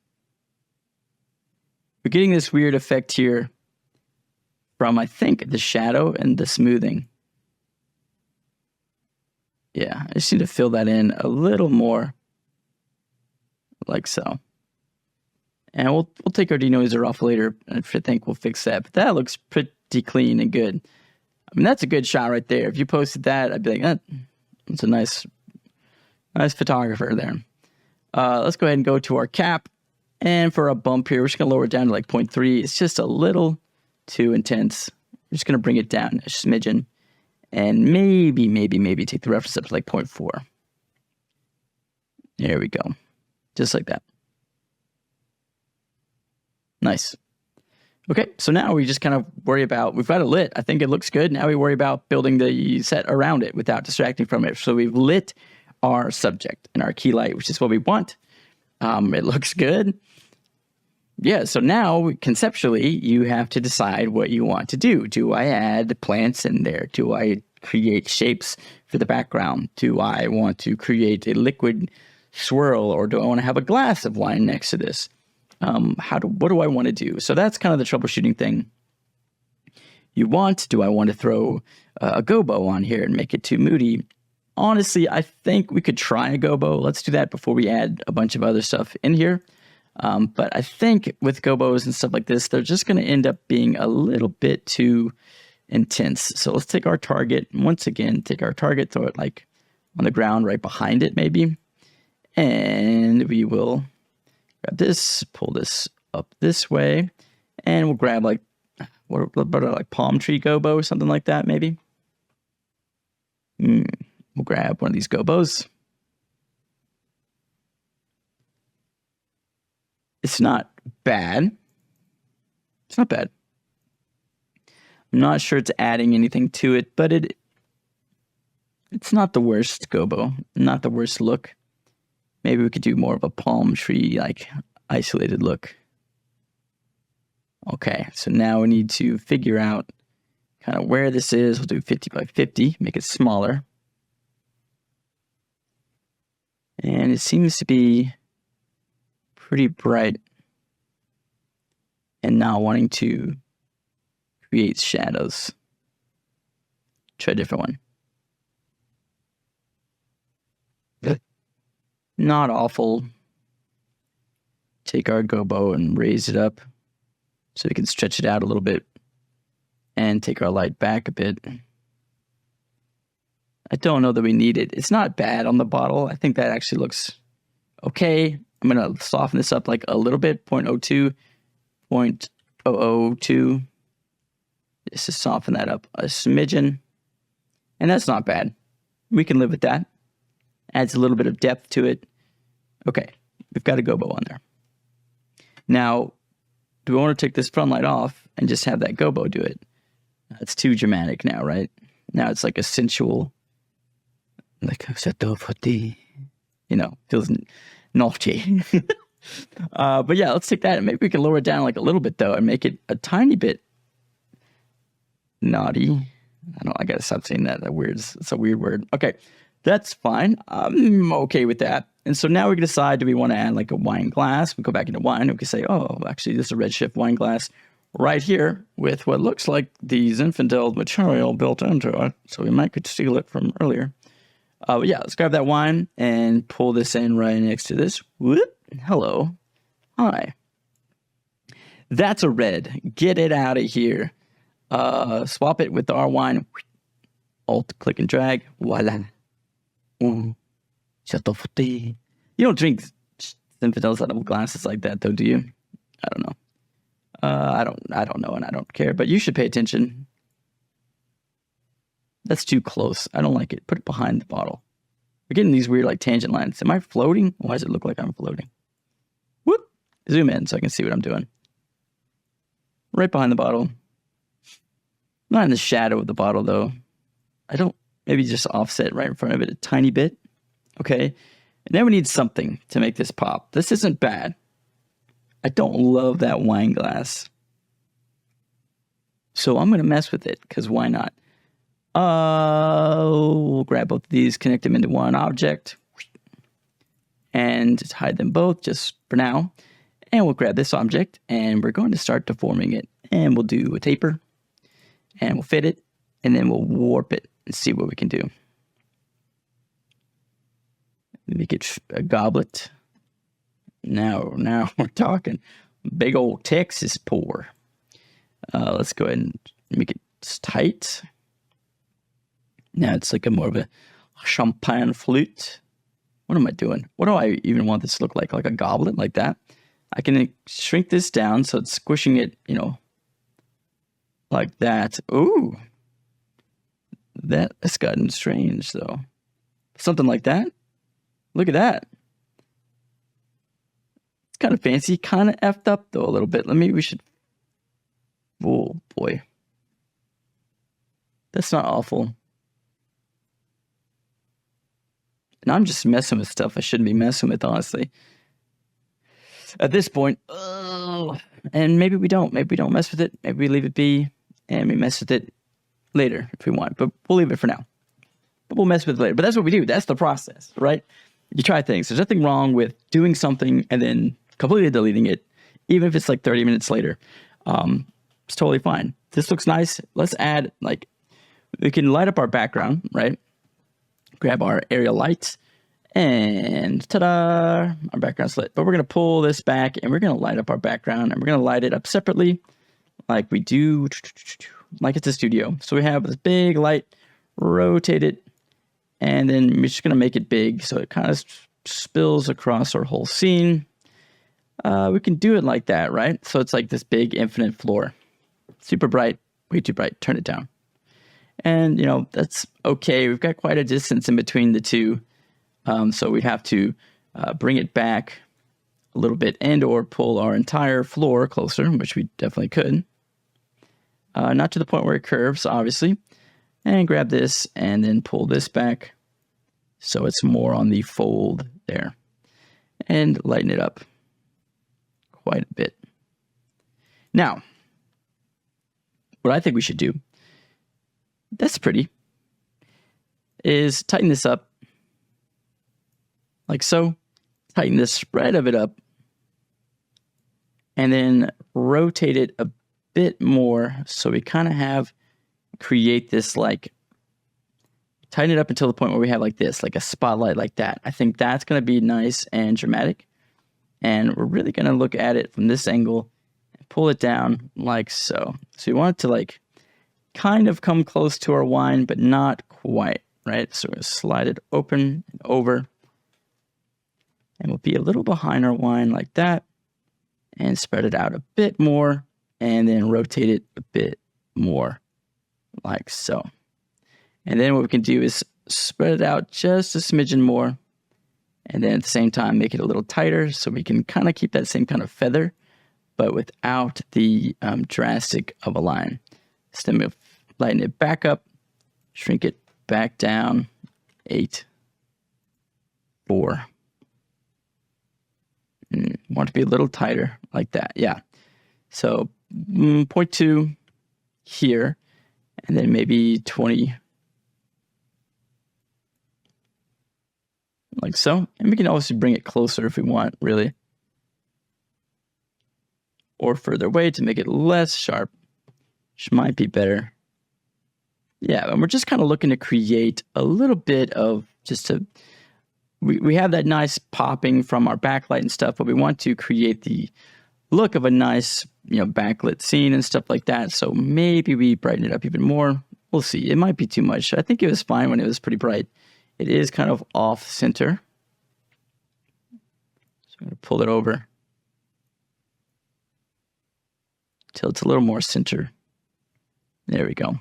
A: We're getting this weird effect here from, I think, the shadow and the smoothing. Yeah, I just need to fill that in a little more, like so. And we'll take our denoiser off later, and I think we'll fix that. But that looks pretty clean and good. I mean, that's a good shot right there. If you posted that, I'd be like, that's a nice photographer there. Let's go ahead and go to our cap. And for a bump here, we're just going to lower it down to like 0.3. It's just a little too intense. We're just going to bring it down a smidgen. And maybe take the reference up to like 0.4. There we go. Just like that. Nice. Okay, so now we just kind of worry about, we've got it lit. I think it looks good. Now we worry about building the set around it without distracting from it. So we've lit our subject and our key light, which is what we want. It looks good. Yeah, so now conceptually, you have to decide what you want to do. Do I add plants in there? Do I create shapes for the background? Do I want to create a liquid swirl, or do I want to have a glass of wine next to this? What do I want to do? So that's kind of the troubleshooting thing. you want. Do I want to throw a gobo on here and make it too moody? Honestly, I think we could try a gobo. Let's do that before we add a bunch of other stuff in here. But I think with gobos and stuff like this, they're just going to end up being a little bit too intense. So let's take our target, once again, take our target, throw it like on the ground right behind it maybe. And we will grab this, pull this up this way, and we'll grab like, what about like palm tree gobo or something like that maybe? We'll grab one of these gobos. It's not bad. It's not bad. I'm not sure it's adding anything to it, but it's not the worst gobo, not the worst look. Maybe we could do more of a palm tree, like isolated look. Okay, so now we need to figure out kind of where this is. We'll do 50 by 50, make it smaller. And it seems to be pretty bright and not wanting to create shadows. Try a different one. Not awful. Take our gobo and raise it up so we can stretch it out a little bit and take our light back a bit. I don't know that we need it. It's not bad on the bottle. I think that actually looks okay. I'm going to soften this up like a little bit, 0.02, 0.002. Just to soften that up a smidgen. And that's not bad. We can live with that. Adds a little bit of depth to it. Okay, we've got a gobo on there. Now, do we want to take this front light off and just have that gobo do it? That's too dramatic now, right? Now it's like a sensual, like, you know, feels naughty. But yeah, let's take that and maybe we can lower it down like a little bit though and make it a tiny bit naughty. I gotta stop saying that. It's a weird word. Okay, that's fine. I'm okay with that. And so now we can decide, do we want to add like a wine glass? We go back into wine and we can say, oh, actually this is a Redshift wine glass right here with what looks like the Zinfandel material built into it. So we might could steal it from earlier. But yeah, let's grab that wine and pull this in right next to this. Whoop. Hello. Hi. That's a red. Get it out of here. Swap it with our wine. Alt, click and drag. Voila. You don't drink Zinfandels out of glasses like that, though, do you? I don't know. I don't know, and I don't care. But you should pay attention. That's too close. I don't like it. Put it behind the bottle. We're getting these weird, like, tangent lines. Am I floating? Why does it look like I'm floating? Whoop! Zoom in so I can see what I'm doing. Right behind the bottle. Not in the shadow of the bottle, though. Maybe just offset right in front of it a tiny bit. Okay. And then we need something to make this pop. This isn't bad. I don't love that wine glass. So I'm going to mess with it, because why not? We'll grab both of these, connect them into one object, and just hide them both just for now. And we'll grab this object, and we're going to start deforming it. And we'll do a taper, and we'll fit it, and then we'll warp it and see what we can do. Make it a goblet. Now we're talking big old Texas pour. Let's go ahead and make it tight. Now it's like more of a champagne flute. What am I doing? What do I even want this to look like? Like a goblet like that? I can shrink this down so it's squishing it, like that. Ooh. That's gotten strange, though. Something like that. Look at that. It's kind of fancy, kind of effed up, though, a little bit. We should... Oh, boy. That's not awful. And I'm just messing with stuff I shouldn't be messing with, honestly. At this point, and maybe we don't. Maybe we don't mess with it. Maybe we leave it be, and we mess with it later if we want. But we'll leave it for now. But we'll mess with it later. But that's what we do. That's the process, right? You try things. There's nothing wrong with doing something and then completely deleting it, even if it's like 30 minutes later. It's totally fine. This looks nice. Let's add, like, we can light up our background, right? Grab our area light, and ta-da, our background's lit. But we're going to pull this back, and we're going to light up our background, and we're going to light it up separately, like we do, like it's a studio. So we have this big light, rotate it, and then we're just going to make it big so it kind of spills across our whole scene. We can do it like that, right? So it's like this big infinite floor. Super bright, way too bright, turn it down. And, you know, that's okay. We've got quite a distance in between the two. So we'd have to bring it back a little bit and or pull our entire floor closer, which we definitely could. Not to the point where it curves, obviously. And grab this and then pull this back so it's more on the fold there. And lighten it up quite a bit. Now, what I think we should do, that's pretty, is tighten this up like so. Tighten the spread of it up and then rotate it a bit more so we kind of create this, like, tighten it up until the point where we have like this, like a spotlight like that. I think that's going to be nice and dramatic. And we're really going to look at it from this angle and pull it down like so. So we want it to, like, kind of come close to our wine, but not quite, right? So we're going to slide it open and over. And we'll be a little behind our wine like that. And spread it out a bit more. And then rotate it a bit more like so. And then what we can do is spread it out just a smidgen more. And then at the same time, make it a little tighter so we can kind of keep that same kind of feather, but without the drastic of a line. So then we'll lighten it back up, shrink it back down, 8, 4. Want to be a little tighter like that, yeah. So 0.2 here, and then maybe 20 like so. And we can also bring it closer if we want, really. Or further away to make it less sharp, which might be better. Yeah, and we're just kind of looking to create a little bit of we have that nice popping from our backlight and stuff, but we want to create the look of a nice, you know, backlit scene and stuff like that. So maybe we brighten it up even more. We'll see. It might be too much. I think it was fine when it was pretty bright. It is kind of off center. So I'm going to pull it over till it's a little more center. There we go.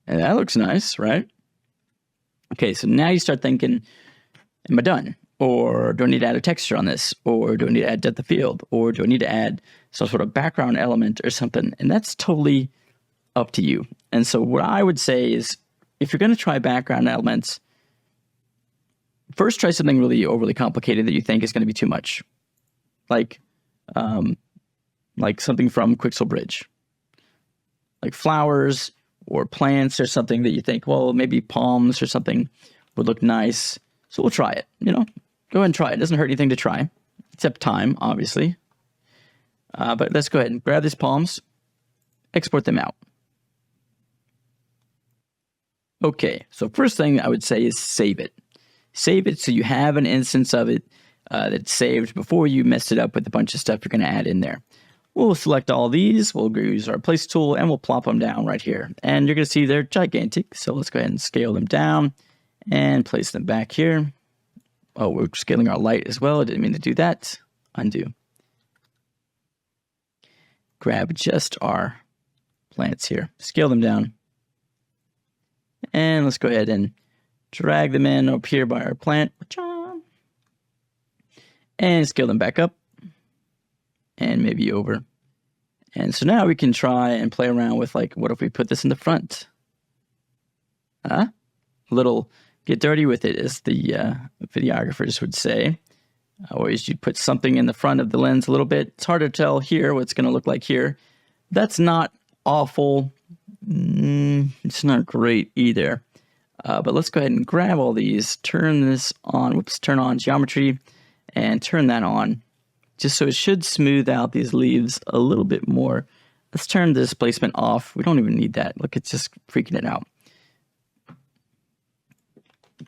A: And that looks nice, right? Okay, so now you start thinking, am I done? Or do I need to add a texture on this? Or do I need to add depth of field? Or do I need to add some sort of background element or something? And that's totally up to you. And so what I would say is, if you're going to try background elements, first try something really overly complicated that you think is going to be too much. Like something from Quixel Bridge. Like flowers or plants or something that you think, well, maybe palms or something would look nice. So we'll try it, you know. Go ahead and try it. It doesn't hurt anything to try, except time, obviously. But let's go ahead and grab these palms, export them out. Okay, so first thing I would say is save it. Save it so you have an instance of it that's saved before you mess it up with a bunch of stuff you're going to add in there. We'll select all these, we'll use our place tool, and we'll plop them down right here. And you're going to see they're gigantic, so let's go ahead and scale them down and place them back here. Oh, we're scaling our light as well. I didn't mean to do that. Undo. Grab just our plants here. Scale them down. And let's go ahead and drag them in up here by our plant. And scale them back up. And maybe over. And so now we can try and play around with, like, what if we put this in the front? A little get dirty with it, as the videographers would say. Always you put something in the front of the lens a little bit. It's hard to tell here what it's going to look like here. That's not awful. It's not great either. But let's go ahead and grab all these, turn this on, turn on geometry, and turn that on, just so it should smooth out these leaves a little bit more. Let's turn the displacement off. We don't even need that. Look, it's just freaking it out.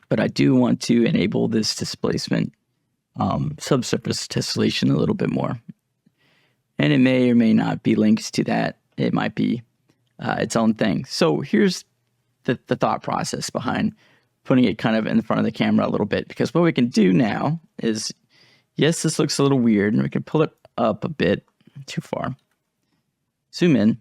A: But I do want to enable this displacement subsurface tessellation a little bit more. And it may or may not be linked to that. It might be its own thing. So here's the thought process behind putting it kind of in front of the camera a little bit. Because what we can do now is, yes, this looks a little weird, and we can pull it up a bit. Too far. Zoom in.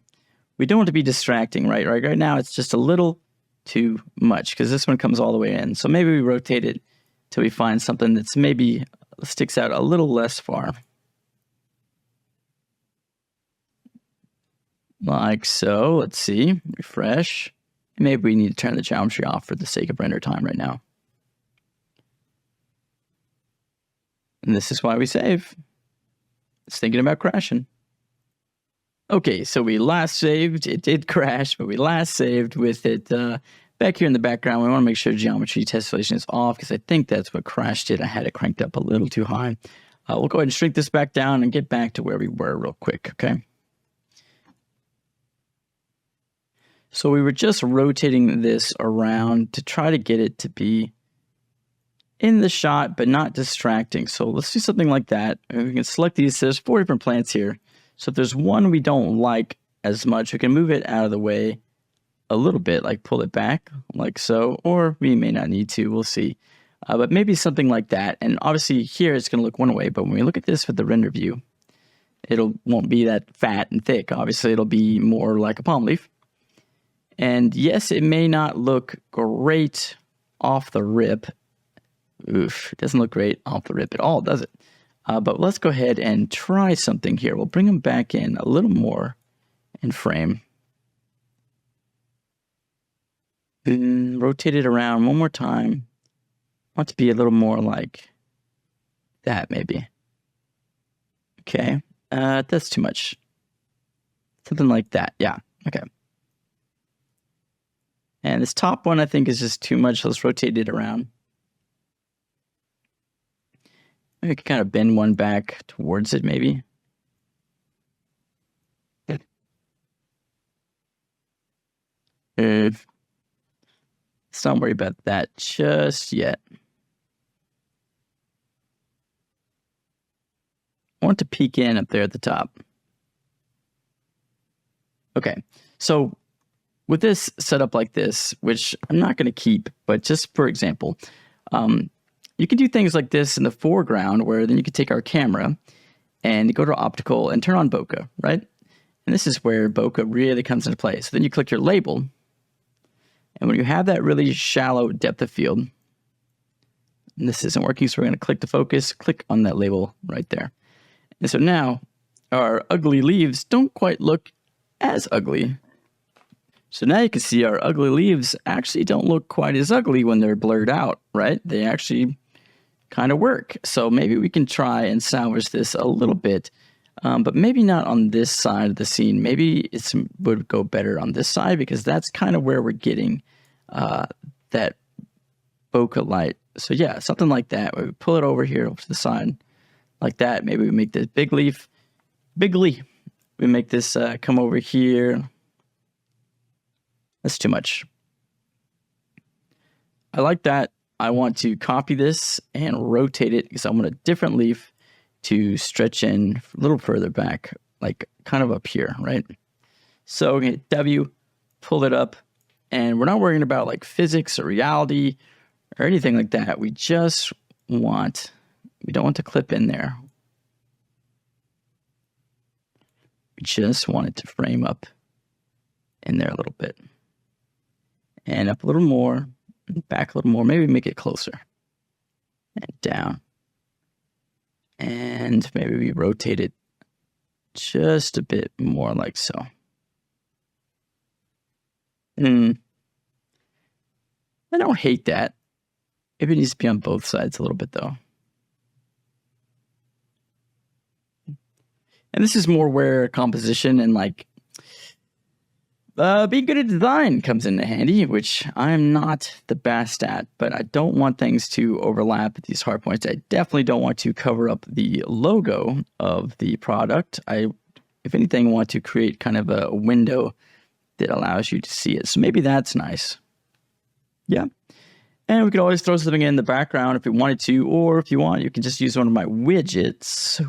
A: We don't want to be distracting, right? Right now it's just a little too much because this one comes all the way in. So maybe we rotate it till we find something that's maybe sticks out a little less far. Like so. Let's see. Refresh. Maybe we need to turn the geometry off for the sake of render time right now. And this is why we save. It's thinking about crashing. Okay, so we last saved. It did crash, but we last saved with it back here in the background. We want to make sure geometry tessellation is off because I think that's what crashed it. I had it cranked up a little too high. We'll go ahead and shrink this back down and get back to where we were real quick, okay? So we were just rotating this around to try to get it to be in the shot, but not distracting. So let's do something like that. We can select these. There's 4 different plants here. So if there's one we don't like as much, we can move it out of the way a little bit, like pull it back like so, or we may not need to, we'll see. But maybe something like that. And obviously here it's gonna look one way, but when we look at this with the render view, won't be that fat and thick. Obviously it'll be more like a palm leaf. And yes, it may not look great off the rip. Oof, it doesn't look great off the rip at all, does it? But let's go ahead and try something here. We'll bring them back in a little more in frame. Rotate it around one more time. I want to be a little more like that, maybe. Okay, that's too much. Something like that, yeah, okay. And this top one I think is just too much. Let's rotate it around. We can kind of bend one back towards it, maybe. Let's not worry about that just yet. I want to peek in up there at the top. Okay, so with this setup like this, which I'm not going to keep, but just for example, you can do things like this in the foreground where then you could take our camera and go to optical and turn on bokeh, right? And this is where bokeh really comes into play. So then you click your label. And when you have that really shallow depth of field, and this isn't working, so we're going to click to focus, click on that label right there. And so now our ugly leaves don't quite look as ugly. So now you can see our ugly leaves actually don't look quite as ugly when they're blurred out, right? They actually kind of work. So maybe we can try and salvage this a little bit, but maybe not on this side of the scene. Maybe it would go better on this side because that's kind of where we're getting that bokeh light. So yeah, something like that. We pull it over here to the side like that. Maybe we make this big leaf. We make this come over here. That's too much. I like that. I want to copy this and rotate it because I want a different leaf to stretch in a little further back, like kind of up here, right? So we're going to hit W, pull it up, and we're not worrying about like physics or reality or anything like that. We don't want to clip in there. We just want it to frame up in there a little bit. And up a little more, back a little more, maybe make it closer. And down. And maybe we rotate it just a bit more like so. I don't hate that. Maybe it needs to be on both sides a little bit though. And this is more where composition and like being good at design comes into handy, which I'm not the best at, but I don't want things to overlap at these hard points. I definitely don't want to cover up the logo of the product. I if anything, I want to create kind of a window that allows you to see it. So maybe that's nice. Yeah. And we could always throw something in the background if we wanted to, or if you want, you can just use one of my widgets,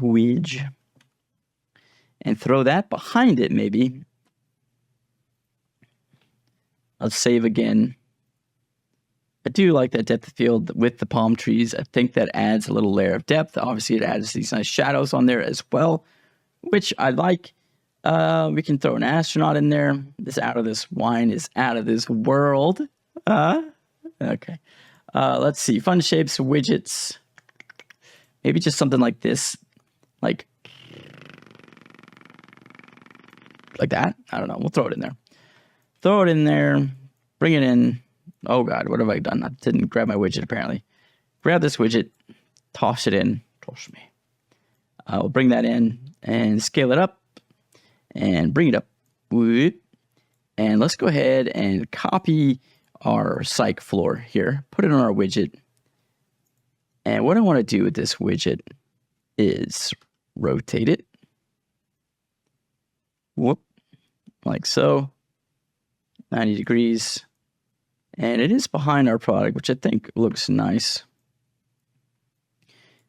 A: and throw that behind it maybe. Let's save again. I do like that depth of field with the palm trees. I think that adds a little layer of depth. Obviously, it adds these nice shadows on there as well, which I like. We can throw an astronaut in there. This out of this wine is out of this world. Okay. Let's see. Fun shapes, widgets. Maybe just something like this. Like that. I don't know. We'll throw it in there. Throw it in there. Bring it in. Oh, God. What have I done? I didn't grab my widget, apparently. Grab this widget. Toss it in. Toss me. I'll bring that in and scale it up. And bring it up. And let's go ahead and copy our psych floor here. Put it on our widget. And what I want to do with this widget is rotate it. Whoop. Like so. 90 degrees. And it is behind our product, which I think looks nice.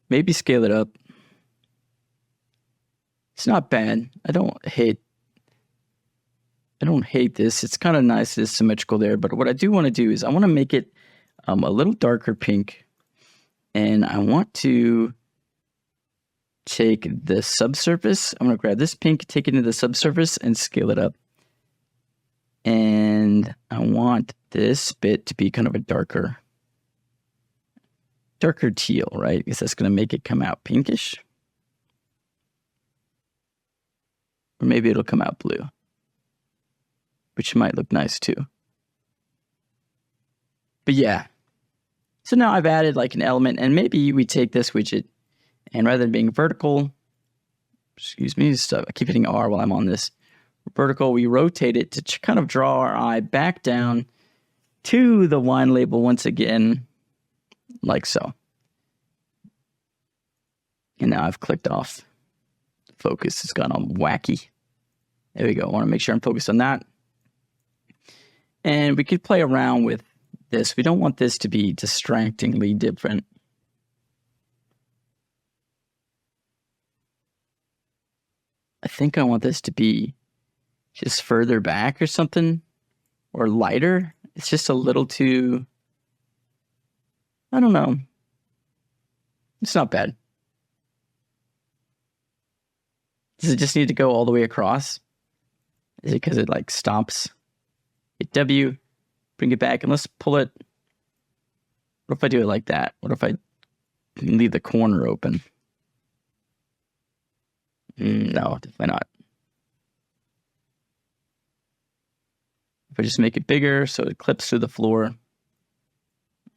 A: Maybe scale it up. It's not bad. I don't hate this. It's kind of nice. It's symmetrical there. But what I do want to do is I want to make it a little darker pink. And I want to take the subsurface. I'm going to grab this pink, take it into the subsurface, and scale it up. And I want this bit to be kind of a darker teal, right? Because that's going to make it come out pinkish. Or maybe it'll come out blue, which might look nice too. But yeah. So now I've added like an element, and maybe we take this widget and rather than being vertical, excuse me, I keep hitting R while I'm on this. Vertical, we rotate it to kind of draw our eye back down to the wine label once again, like so. And now I've clicked off. Focus has gone all wacky. There we go. I want to make sure I'm focused on that. And we could play around with this. We don't want this to be distractingly different. I think I want this to be just further back or something, or lighter. It's just a little too, I don't know. It's not bad. Does it just need to go all the way across? Is it because it like stops? Hit W, bring it back, and let's pull it. What if I do it like that? What if I leave the corner open? No, definitely not. If I just make it bigger so it clips through the floor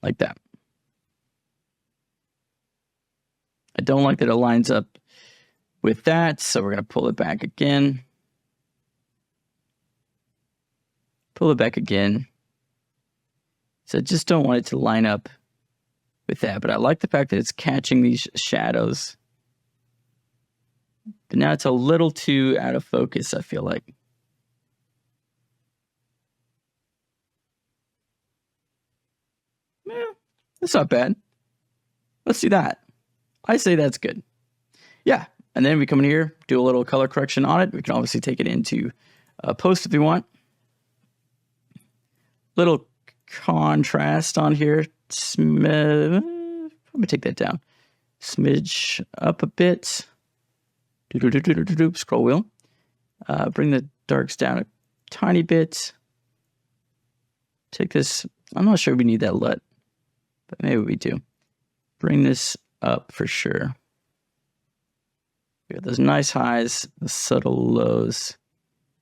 A: like that. I don't like that it lines up with that, so we're going to pull it back again. Pull it back again. So I just don't want it to line up with that, but I like the fact that it's catching these shadows. But now it's a little too out of focus, I feel like. Yeah, that's not bad. Let's do that. I say that's good. Yeah, and then we come in here, do a little color correction on it. We can obviously take it into post if we want. Little contrast on here. Probably take that down. Smidge up a bit. Scroll wheel. Bring the darks down a tiny bit. Take this. I'm not sure we need that LUT, but maybe we do. Bring this up for sure. We got those nice highs, the subtle lows.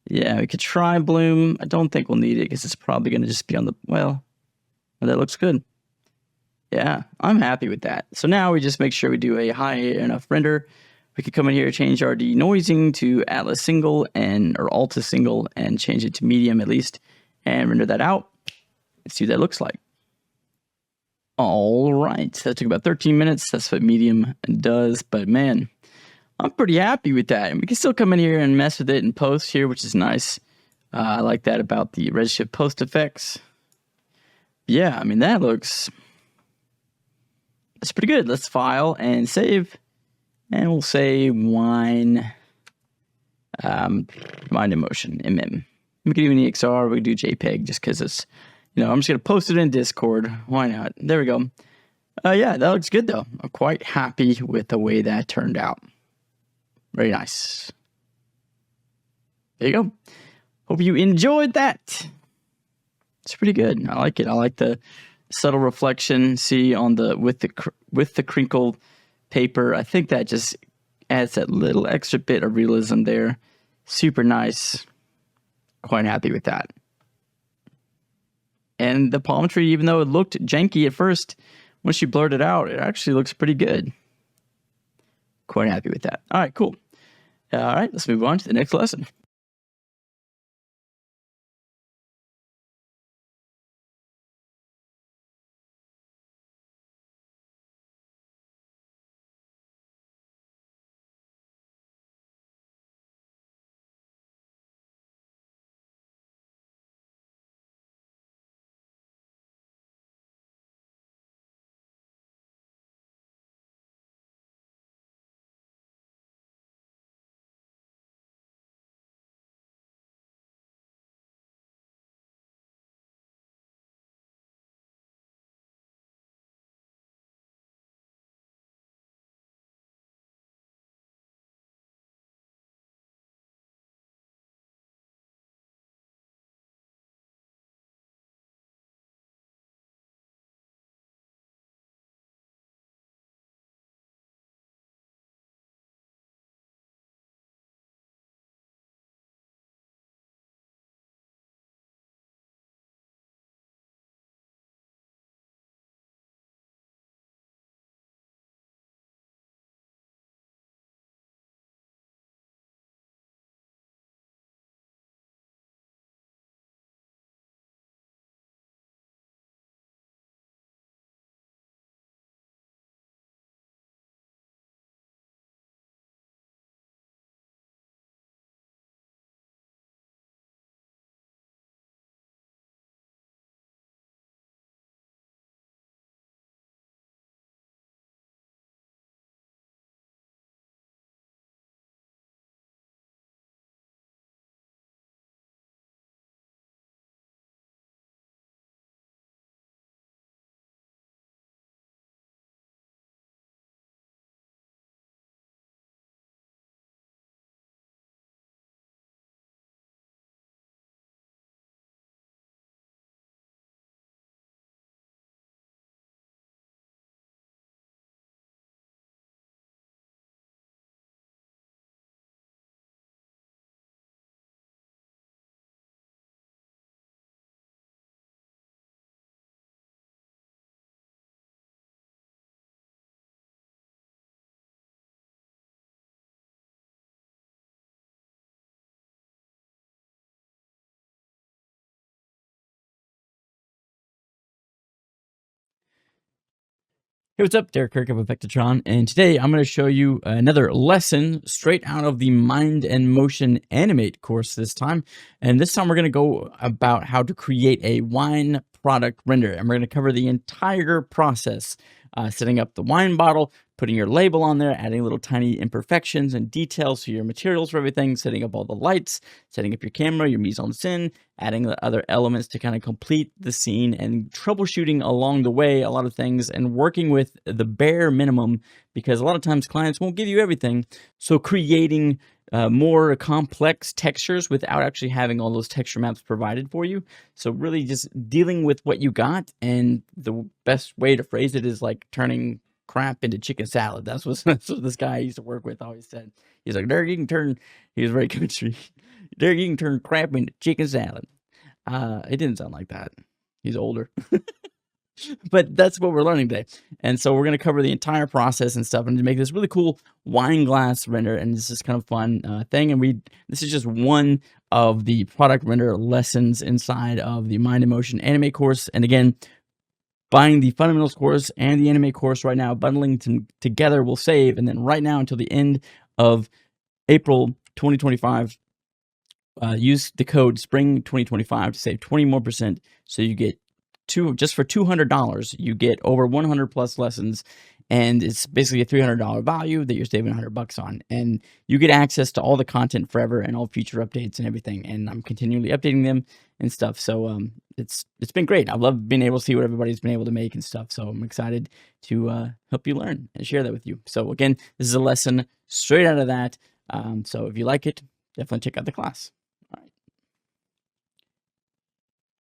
A: Yeah, we could try bloom. I don't think we'll need it because it's probably going to just be on the, well, that looks good. Yeah, I'm happy with that. So now we just make sure we do a high enough render. We could come in here, change our denoising to Atlas single or Alta single and change it to medium at least and render that out. Let's see what that looks like. All right, that took about 13 minutes. That's what medium does, but man, I'm pretty happy with that. And we can still come in here and mess with it and post here, which is nice. I like that about the Redshift post effects. Yeah, I mean, that's pretty good. Let's file and save. And we'll say wine emotion, MM. We can do an EXR, we can do JPEG just because it's, I'm just going to post it in Discord. Why not? There we go. Yeah, that looks good though. I'm quite happy with the way that turned out. Very nice. There you go. Hope you enjoyed that. It's pretty good. I like it. I like the subtle reflection. See on the with the crinkled paper. I think that just adds that little extra bit of realism there. Super nice. Quite happy with that. And the palm tree, even though it looked janky at first, once you blurred it out, it actually looks pretty good. Quite happy with that. All right, cool. All right, let's move on to the next lesson. Hey, what's up? Derek Kirk of Effectatron, and today I'm going to show you another lesson straight out of the Mind and Motion Animate course this time. And this time we're going to go about how to create a wine product render. And we're going to cover the entire process, setting up the wine bottle, putting your label on there, adding little tiny imperfections and details to your materials for everything, setting up all the lights, setting up your camera, your mise en scène, adding the other elements to kind of complete the scene, and troubleshooting along the way a lot of things and working with the bare minimum, because a lot of times clients won't give you everything. So creating more complex textures without actually having all those texture maps provided for you. So really just dealing with what you got, and the best way to phrase it is like turning crap into chicken salad. That's what this guy I used to work with always said. He's like, Derek, he was very country. Derek, you can turn crap into chicken salad. It didn't sound like that. He's older. But that's what we're learning today. And so we're going to cover the entire process and stuff, and to make this really cool wine glass render. And this is kind of fun thing. And this is just one of the product render lessons inside of the Mind and Motion Anime course. And again, buying the fundamentals course and the anime course right now, bundling them together will save. And then right now until the end of April 2025. Use the code SPRING 2025 to save 20% more. So you get just for $200, you get over 100 plus lessons, and it's basically a $300 value that you're saving $100 on, and you get access to all the content forever and all future updates and everything. And I'm continually updating them and stuff. So it's been great. I love being able to see what everybody's been able to make and stuff. So I'm excited to help you learn and share that with you. So again, this is a lesson straight out of that. So if you like it, definitely check out the class.